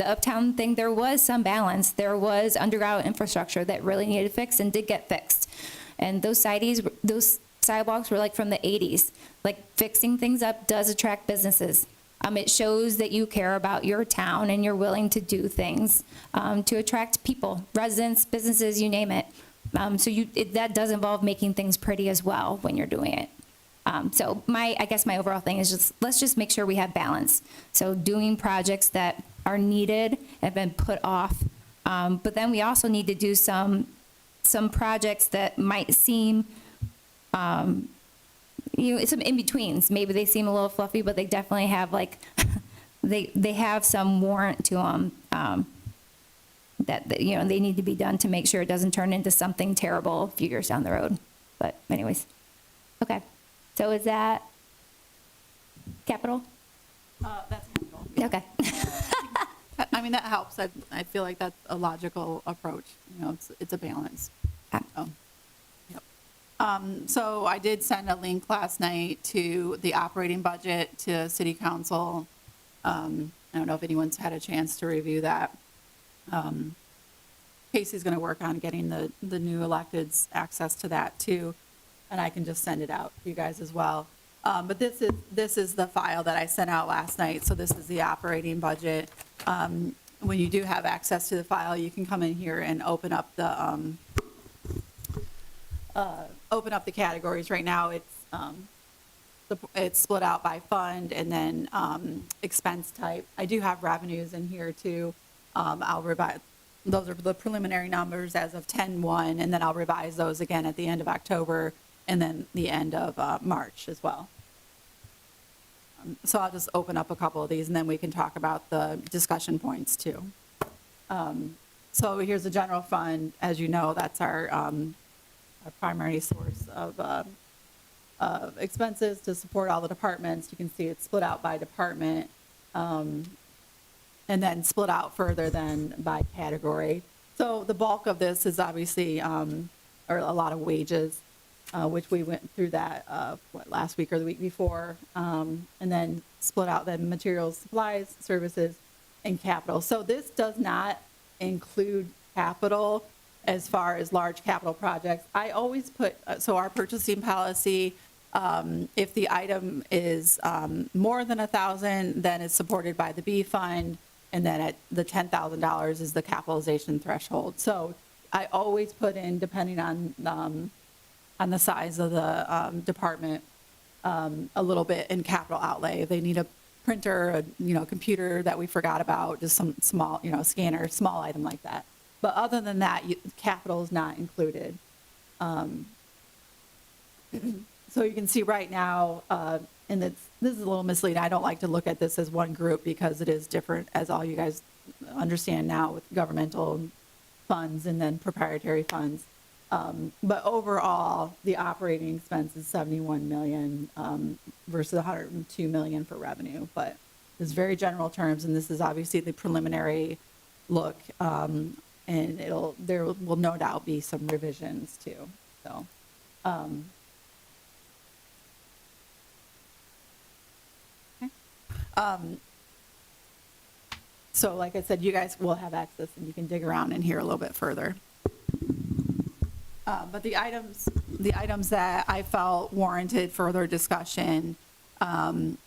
Uptown thing, there was some balance. There was underground infrastructure that really needed fixed and did get fixed. And those sidewalks were like from the 80s. Like, fixing things up does attract businesses. It shows that you care about your town and you're willing to do things to attract people, residents, businesses, you name it. So that does involve making things pretty as well when you're doing it. So I guess my overall thing is let's just make sure we have balance. So doing projects that are needed have been put off, but then we also need to do some projects that might seem, some in-betweens. Maybe they seem a little fluffy, but they definitely have they have some warrant to them, that they need to be done to make sure it doesn't turn into something terrible a few years down the road. But anyways, okay. So is that capital? That's capital. Okay. I mean, that helps. I feel like that's a logical approach. It's a balance. Okay. So I did send a link last night to the operating budget to City Council. I don't know if anyone's had a chance to review that. Casey's going to work on getting the new electeds access to that too, and I can just send it out to you guys as well. But this is the file that I sent out last night. So this is the operating budget. When you do have access to the file, you can come in here and open up the categories. Right now, it's split out by fund and then expense type. I do have revenues in here too. I'll revise. Those are the preliminary numbers as of 10/1, and then I'll revise those again at the end of October and then the end of March as well. So I'll just open up a couple of these and then we can talk about the discussion points too. So here's the general fund. As you know, that's our primary source of expenses to support all the departments. You can see it's split out by department, and then split out further than by category. So the bulk of this is obviously, or a lot of wages, which we went through that, last week or the week before, and then split out then materials, supplies, services, and capital. So this does not include capital as far as large capital projects. I always put, so our purchasing policy, if the item is more than 1,000, then it's supported by the B fund, and then at the $10,000 is the capitalization threshold. So I always put in, depending on the size of the department, a little bit in capital outlay. If they need a printer, a computer that we forgot about, just some small, scanner, small item like that. But other than that, capital is not included. So you can see right now, and this is a little misleading. I don't like to look at this as one group because it is different, as all you guys understand now with governmental funds and then proprietary funds. But overall, the operating expense is 71 million versus 102 million for revenue. But it's very general terms, and this is obviously the preliminary look, and there will no doubt be some revisions too. So. So like I said, you guys will have access and you can dig around in here a little bit further. But the items that I felt warranted further discussion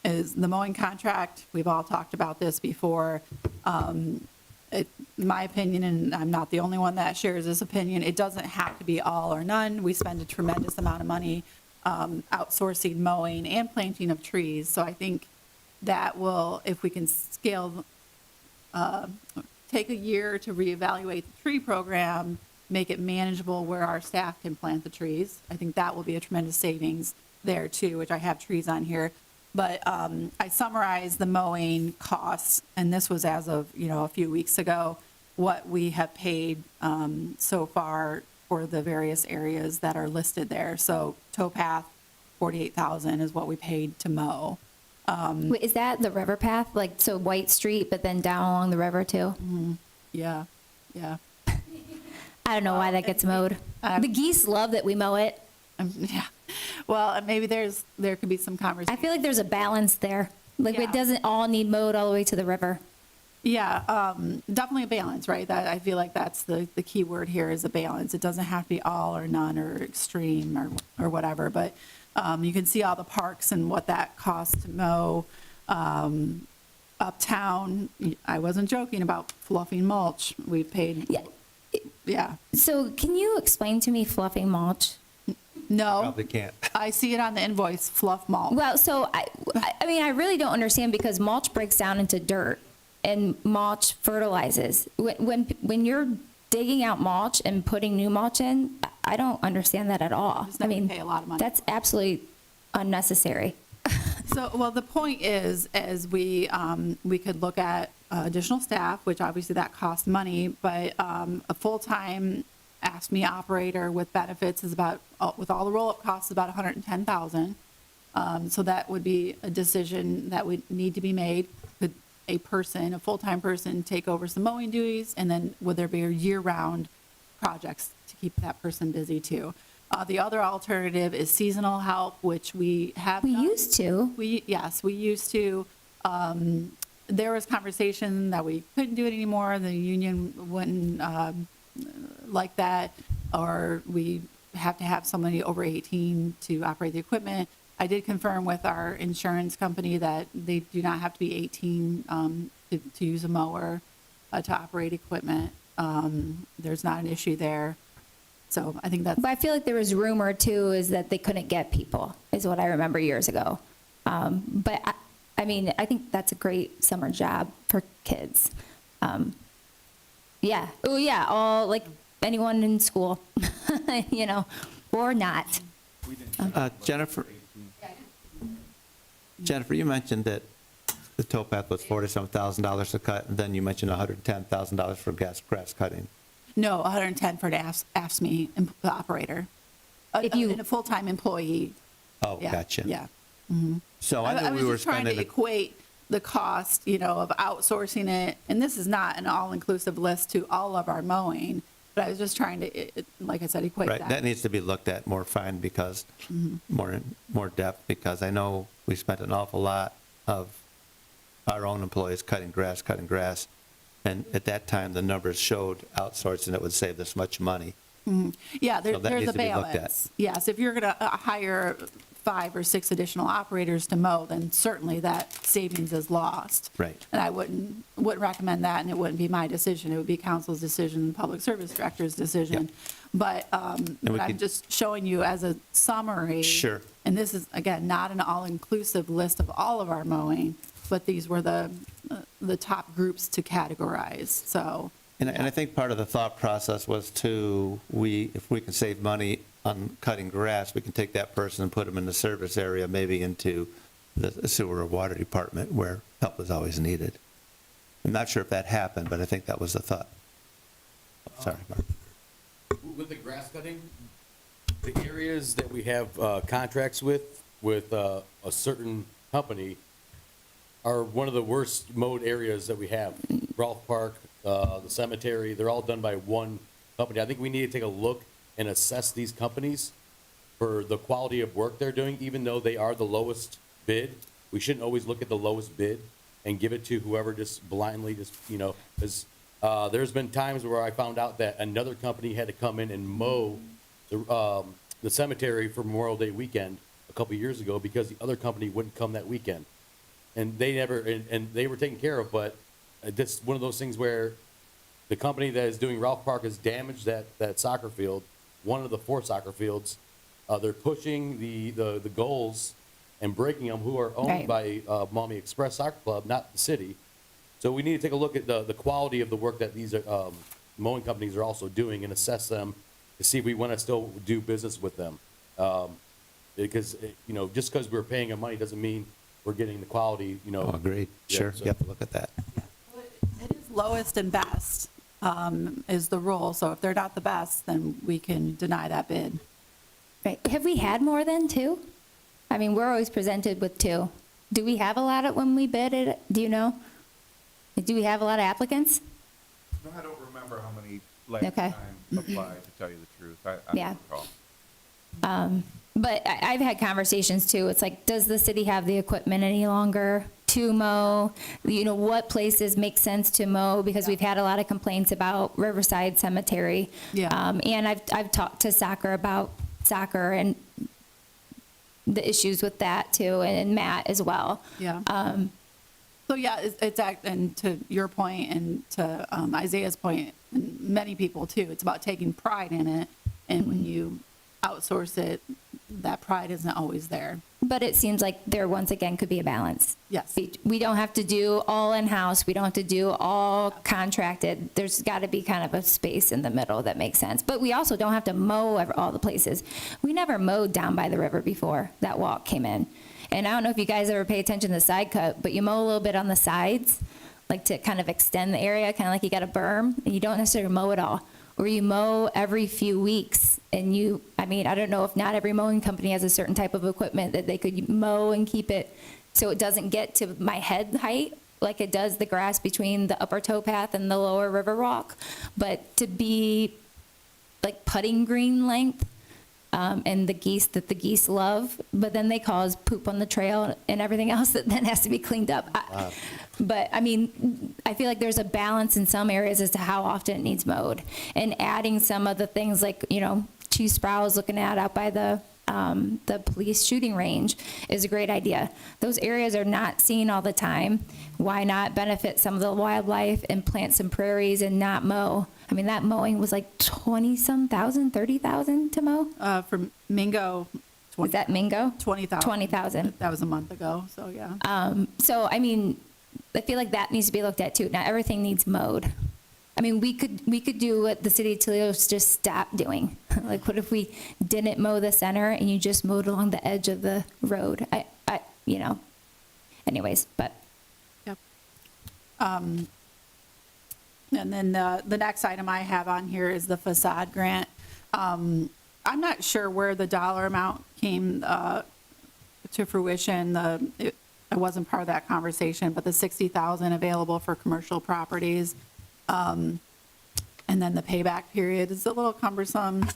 is the mowing contract. We've all talked about this before. My opinion, and I'm not the only one that shares this opinion, it doesn't have to be all or none. We spend a tremendous amount of money outsourcing mowing and planting of trees. So I think that will, if we can scale, take a year to reevaluate the tree program, make it manageable where our staff can plant the trees. I think that will be a tremendous savings there too, which I have trees on here. But I summarized the mowing costs, and this was as of, a few weeks ago, what we have paid so far for the various areas that are listed there. So towpath, $48,000 is what we paid to mow. Wait, is that the river path? Like, so White Street, but then down along the river too? Yeah. I don't know why that gets mowed. The geese love that we mow it. Yeah. Well, maybe there could be some I conversation. feel like there's a balance there. Like, Yeah. it doesn't all need mowed all the way to the river. Yeah, definitely a balance, right? That, I feel like that's the key word here is a balance. It doesn't have to be all or none or extreme or whatever, but you can see all the parks and what that costs to mow. Uptown, I wasn't joking about fluffing mulch. We've paid, Yeah. yeah. So can you explain to me fluffing mulch? No, Probably can't. I see it on the invoice, fluff mulch. Well, so I mean, I really don't understand because mulch breaks down into dirt and mulch fertilizes. When you're digging out mulch and putting new mulch in, I don't understand that at all. Just I never mean, pay a lot of money. that's absolutely unnecessary. So, well, the point is we could look at additional staff, which obviously that costs money, but a full-time ASME operator with benefits is about, with all the roll-up costs, about $110,000. So that would be a decision that would need to be made. Could a full-time person take over some mowing duties? And then would there be year-round projects to keep that person busy too? The other alternative is seasonal help, which we have We done. used to. Yes, we used to. There was conversation that we couldn't do it anymore. The union wouldn't like that, or we have to have somebody over 18 to operate the equipment. I did confirm with our insurance company that they do not have to be 18 to use a mower to operate equipment. There's not an issue there. So I think that's. But I feel like there was rumor too, is that they couldn't get people, is what I remember years ago. But I mean, I think that's a great summer job for kids. Yeah. Oh, yeah. All like anyone in school, or not. Jennifer, you mentioned that the towpath was $40-some thousand to cut, and then you mentioned $110,000 for grass cutting. No, 110 for the AFSCME operator. If you- And a full-time employee. Oh, Yeah, gotcha. Yeah. So I I knew was we were just trying spending, to equate the cost, of outsourcing it. And this is not an all-inclusive list to all of our mowing, but I was just trying to, like I said, equate right, that. that needs to be looked at more fine because, more depth, because I know we spent an awful lot of our own employees cutting grass. And at that time, the numbers showed outsourcing it would save this much money. Yeah, So that there's needs a to be looked at. balance. Yes, if you're going to hire 5 or 6 additional operators to mow, then certainly that savings is lost. Right. And I wouldn't recommend that, and it wouldn't be my decision. It would be council's decision, public service director's decision. But we I'm could- just showing you as a summary. Sure. And this is, again, not an all-inclusive list of all of our mowing, but these were the top groups to categorize, so. And I think part of the thought process was if we can save money on cutting grass, we can take that person and put them in the service area, maybe into the sewer or water department where help is always needed. I'm not sure if that happened, but I think that was the thought. Sorry, Mark. With the grass cutting, the areas that we have contracts with a certain company are one of the worst mowed areas that we have. Rolfe Park, the cemetery, they're all done by one company. I think we need to take a look and assess these companies for the quality of work they're doing, even though they are the lowest bid. We shouldn't always look at the lowest bid. and give it to whoever just blindly just, you know, because there's been times where I found out that another company had to come in and mow the cemetery for Memorial Day weekend a couple years ago because the other company wouldn't come that weekend. And they never, and they were taken care of, but this one of those things where the company that is doing Ralph Park has damaged that soccer field, one of the 4 soccer fields. They're pushing the goals and breaking them, who are owned by Maumee Express Soccer Club, not the city. So we need to take a look at the quality of the work that these mowing companies are also doing and assess them to see if we want to still do business with them. Because, you know, just because we're paying them money doesn't mean we're getting the quality, you know. Oh, agreed. Yeah, Sure, so- you have to look at that. It is lowest and best is the rule, so if they're not the best, then we can deny that bid. Right. Have we had more than 2? I mean, we're always presented with 2. Do we have a lot of, when we bid it, do you know? Do we have a lot of applicants? No, I don't remember how many last Okay. time applied, to tell you the truth. I Yeah. don't recall. But I've had conversations too. It's like, does the city have the equipment any longer to mow? You know, what places make sense to mow? Because we've had a lot of complaints about Riverside Cemetery. Yeah. And I've talked to soccer about soccer and the issues with that too, and Matt as well. Yeah. So yeah, and to your point and to Isaiah's point, and many people too, it's about taking pride in it. And when you outsource it, that pride isn't always there. But it seems like there once again could be a balance. Yes. We don't have to do all in-house. We don't have to do all contracted. There's got to be kind of a space in the middle that makes sense. But we also don't have to mow all the places. We never mowed down by the river before that walk came in. And I don't know if you guys ever pay attention to the side cut, but you mow a little bit on the sides, like to kind of extend the area, kind of like you got a berm, and you don't necessarily mow it all. Or you mow every few weeks, and I mean, I don't know if not every mowing company has a certain type of equipment that they could mow and keep it so it doesn't get to my head height like it does the grass between the upper towpath and the lower river walk, but to be like putting green length, and the geese that the geese love, but then they cause poop on the trail and everything else that then has to be cleaned up. But I mean, I feel like there's a balance in some areas as to how often it needs mowed, and adding some of the things like, you know, Chief Sproul's looking at out by the police shooting range is a great idea. Those areas are not seen all the time. Why not benefit some of the wildlife and plant some prairies and not mow? I mean, that mowing was like 20-some thousand, 30,000 to mow. From Mingo, Was that Mingo? 20,000. 20,000. That was a month ago, so yeah. So, I mean, I feel like that needs to be looked at too. Not everything needs mowed. I mean, we could do what the city of Toledo's just stopped doing. Like, what if we didn't mow the center and you just mowed along the edge of the road? You know, anyways, but. Yep. And then the next item I have on here is the facade grant. I'm not sure where the dollar amount came to fruition. I wasn't part of that conversation, but the 60,000 available for commercial properties. And then the payback period is a little cumbersome.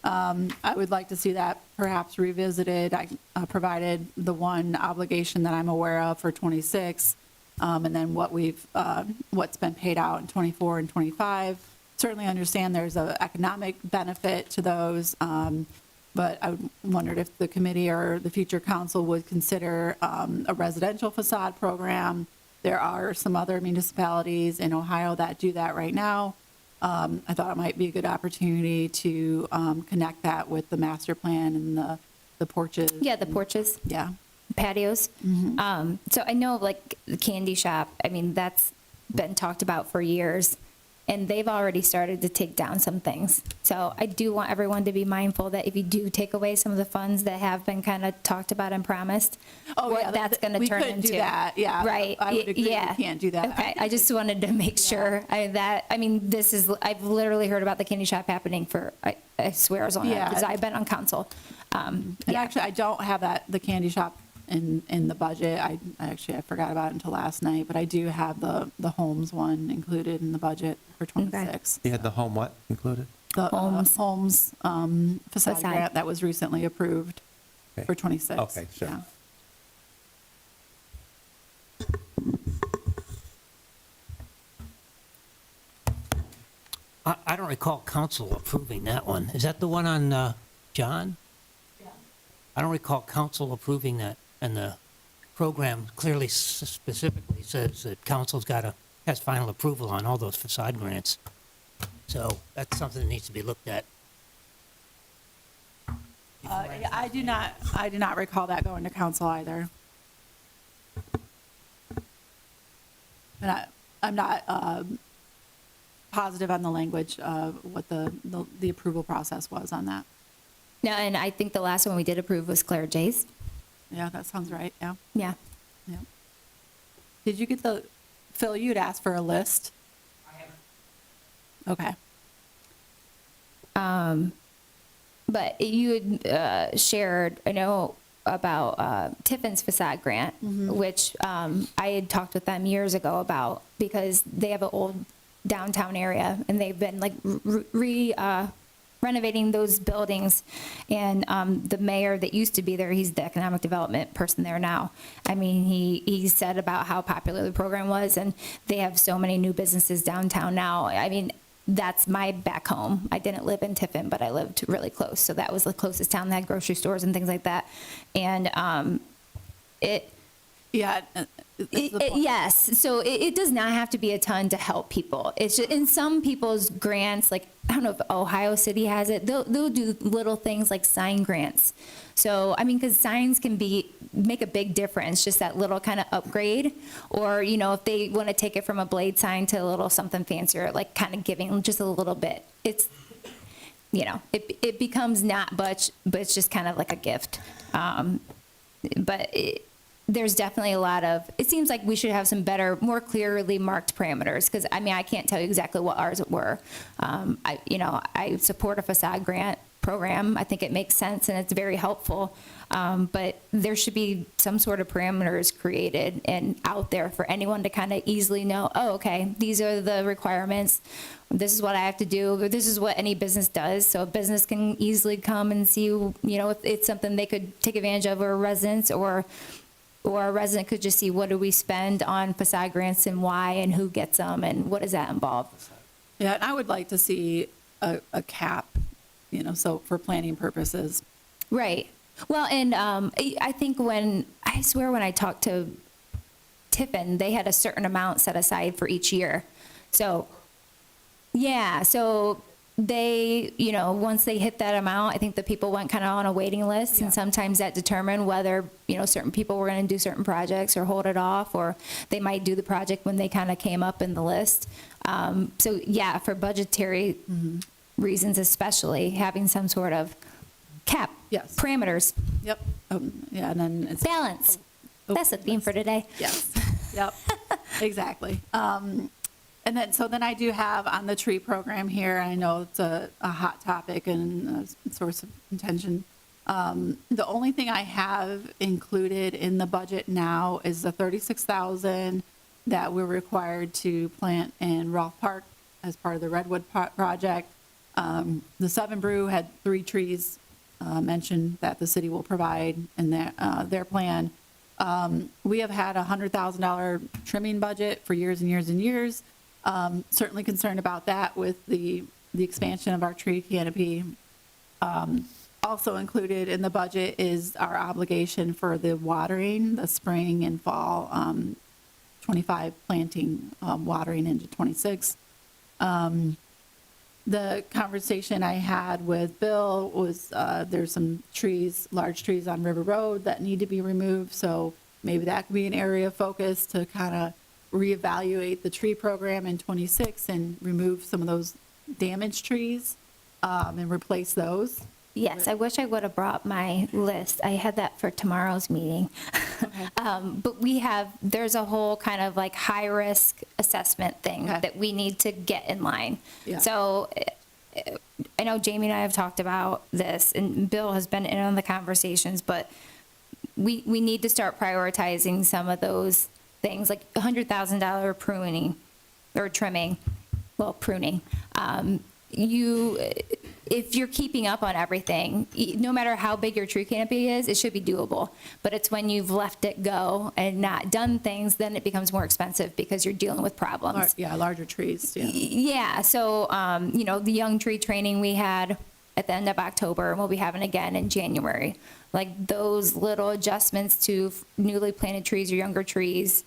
I would like to see that perhaps revisited. I provided the one obligation that I'm aware of for 26, and then what's been paid out in 24 and 25. Certainly understand there's an economic benefit to those, but I wondered if the committee or the future council would consider a residential facade program. There are some other municipalities in Ohio that do that right now. I thought it might be a good opportunity to connect that with the master plan and the porches. Yeah, the porches, Yeah. patios. So I know like the candy shop, I mean, that's been talked about for years, and they've already started to take down some things. So I do want everyone to be mindful that if you do take away some of the funds that have been kind of talked about and promised, what that's going to turn into. We could do that, yeah. Right. I would agree, Yeah. we can't do that. Okay, I just wanted to make sure I've literally heard about the candy shop happening for, I swear it was on Yeah. because I've been on council. And Yeah. actually, I don't have the candy shop in the budget. I forgot about it until last night, but I do have the Holmes one included in the budget for 26. You had the home what included? The Holmes. Holmes facade Facade. grant that was recently approved Okay. for 26. Okay, sure. Yeah. don't recall council approving that one. Is that the one on John? I don't recall council approving that, and the program clearly specifically says that council's has final approval on all those facade grants. So that's something that needs to be looked at. I do not recall that going to council either. And I'm not positive on the language of what the approval process was on that. No, and I think the last one we did approve was Claire J's. Yeah, that sounds right, yeah. Yeah. Yeah. Did you get Phil, you'd asked for a list? I haven't. Okay. But you had shared, I know, about Tiffin's facade grant, which I had talked with them years ago about, because they have an old downtown area, and they've been like renovating those buildings. And the mayor that used to be there, he's the economic development person there now. I mean, he said about how popular the program was, and they have so many new businesses downtown now. I mean, that's my back home. I didn't live in Tiffin, but I lived really close. So that was the closest town that had grocery stores and things like that. And Yeah. yes, so it does not have to be a ton to help people. It's just, in some people's grants, like, I don't know if Ohio City has it, they'll do little things like sign grants. So, I mean, because signs can make a big difference, just that little kind of upgrade. Or, you know, if they want to take it from a blade sign to a little something fancier, like kind of giving just a little bit. It's, you know, it becomes not much, but it's just kind of like a gift. There's definitely a lot of, it seems like we should have some better, more clearly marked parameters, because, I mean, I can't tell you exactly what ours were. I support a facade grant program. I think it makes sense and it's very helpful. But there should be some sort of parameters created and out there for anyone to kind of easily know, oh, okay, these are the requirements. This is what I have to do. This is what any business does. So a business can easily come and see, you know, if it's something they could take advantage of, or residents, or a resident could just see, what do we spend on facade grants and why, and who gets them, and what does that involve? Yeah, and I would like to see a cap, you know, so for planning purposes. Right. Well, and I think when I talked to Tiffin, they had a certain amount set aside for each year. So, yeah, so they, you know, once they hit that amount, I think the people went kind of on a waiting list, and sometimes that determined whether, you know, certain people were going to do certain projects or hold it off, or they might do the project when they kind of came up in the list. So, yeah, for budgetary reasons especially, having some sort of cap, Yes. parameters, Yep. Yeah, and then it's. balance. That's the theme for today. Yes, yep, exactly. And then I do have on the tree program here, I know it's a hot topic and a source of contention. The only thing I have included in the budget now is the $36,000 that we're required to plant in Rolfe Park as part of the Redwood project. The Seven Brew had 3 trees mentioned that the city will provide in their plan. We have had a $100,000 trimming budget for years and years and years. Certainly concerned about that with the expansion of our tree canopy. Also included in the budget is our obligation for the watering, the spring and fall 25 planting, watering into 26. The conversation I had with Bill was there's some trees, large trees on River Road that need to be removed. So maybe that could be an area of focus to kind of reevaluate the tree program in 26 and remove some of those damaged trees and replace those. Yes, I wish I would have brought my list. I had that for tomorrow's meeting. Okay. But there's a whole kind of like high-risk assessment thing Okay. that we need to get in line. Yeah. So I know Jamie and I have talked about this, and Bill has been in on the conversations, but we need to start prioritizing some of those things, like $100,000 pruning or trimming, well, pruning. if you're keeping up on everything, no matter how big your tree canopy is, it should be doable. But it's when you've left it go and not done things, then it becomes more expensive because you're dealing with problems. Yeah, larger trees, yeah. Yeah, so, you know, the young tree training we had at the end of October, and we'll be having again in January. Like, those little adjustments to newly planted trees or younger trees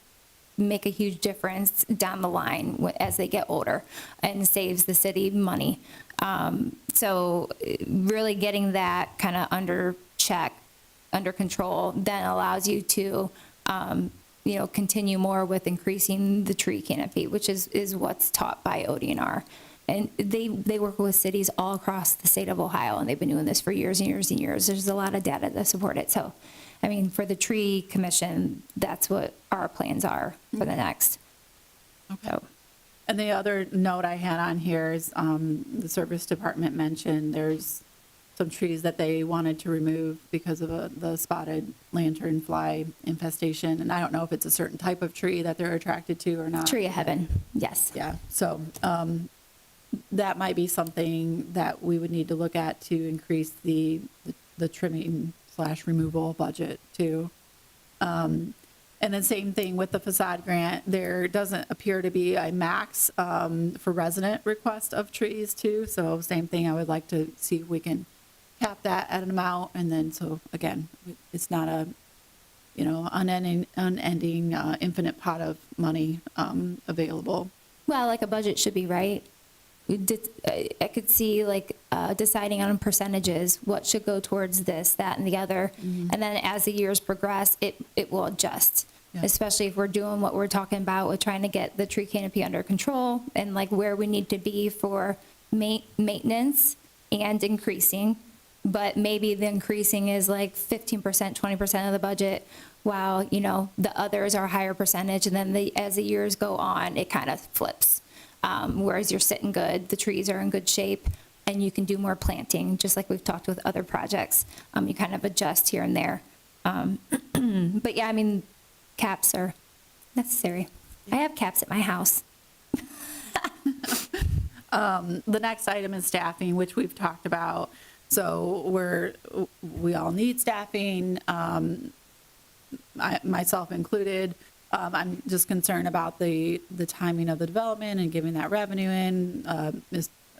make a huge difference down the line as they get older, and saves the city money. So really getting that kind of under check, under control, then allows you to, you know, continue more with increasing the tree canopy, which is what's taught by ODNR. And they work with cities all across the state of Ohio, and they've been doing this for years and years and years. There's a lot of data to support it. So, I mean, for the tree commission, that's what our plans are for the next. Okay. And the other note I had on here is the service department mentioned there's some trees that they wanted to remove because of the spotted lanternfly infestation. And I don't know if it's a certain type of tree that they're attracted to or not. Tree of heaven, yes. Yeah, so that might be something that we would need to look at to increase the trimming / removal budget too. And then same thing with the facade grant, there doesn't appear to be a max for resident request of trees too. So same thing, I would like to see if we can cap that at an amount. And then, so again, it's not a, you know, unending infinite pot of money available. Well, like a budget should be, right? I could see like deciding on percentages, what should go towards this, that, and the other. And then as the years progress, it will adjust. Yeah. Especially if we're doing what we're talking about with trying to get the tree canopy under control, and like where we need to be for maintenance and increasing. But maybe the increasing is like 15%, 20% of the budget, while, you know, the others are a higher percentage. And then as the years go on, it kind of flips. Whereas you're sitting good, the trees are in good shape, and you can do more planting, just like we've talked with other projects. You kind of adjust here and there. But yeah, I mean, caps are necessary. I have caps at my house. The next item is staffing, which we've talked about. So we all need staffing, myself included. I'm just concerned about the timing of the development and giving that revenue in.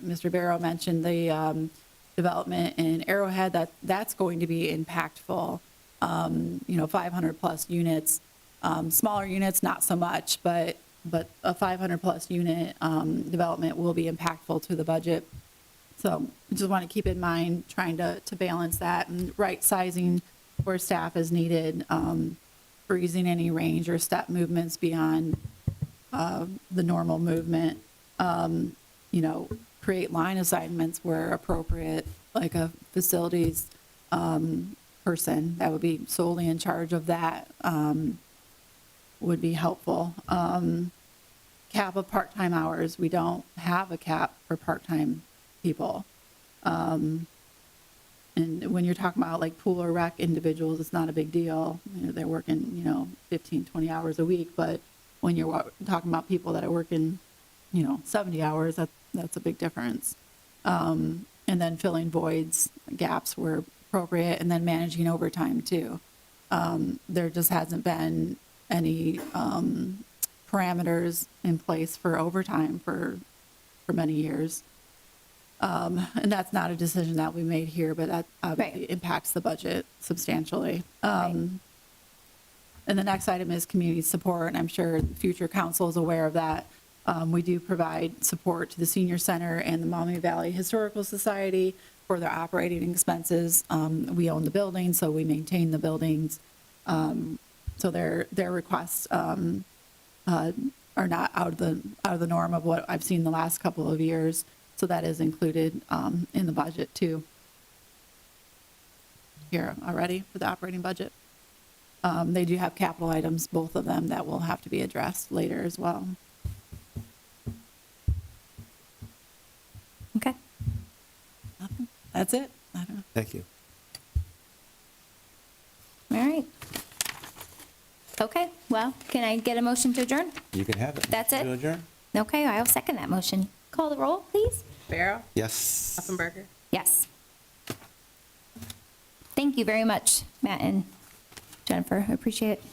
Mr. Barrow mentioned the development in Arrowhead, that's going to be impactful. 500 plus units, smaller units, not so much, but a 500 plus unit development will be impactful to the budget. So just want to keep in mind, trying to balance that and right sizing where staff is needed, freezing any range or step movements beyond the normal movement. Create line assignments where appropriate, like a facilities person that would be solely in charge of that would be helpful. Cap of part-time hours, we don't have a cap for part-time people. And when you're talking about like pool or rec individuals, it's not a big deal. They're working, 15, 20 hours a week. But when you're talking about people that are working, 70 hours, that's a big difference. And then filling voids, gaps where appropriate, and then managing overtime too. There just hasn't been any parameters in place for overtime for many years. And that's not a decision that we made here, but that obviously impacts the budget substantially. And the next item is community support, and I'm sure future council is aware of that. We do provide support to the Senior Center and the Maumee Valley Historical Society for their operating expenses. We own the building, so we maintain the buildings. So their requests are not out of the norm of what I've seen the last couple of years. So that is included in the budget too. Here already for the operating budget. They do have capital items, both of them, that will have to be addressed later as well. Okay. Nothing. That's it. I don't know. Thank you. All right. Okay, well, can I get a motion to adjourn? You can have it. That's it? To adjourn? Okay, I'll second that motion. Call the roll, please. Barrow, Yes. Effenberger, Yes. Thank you very much, Matt and Jennifer. I appreciate it.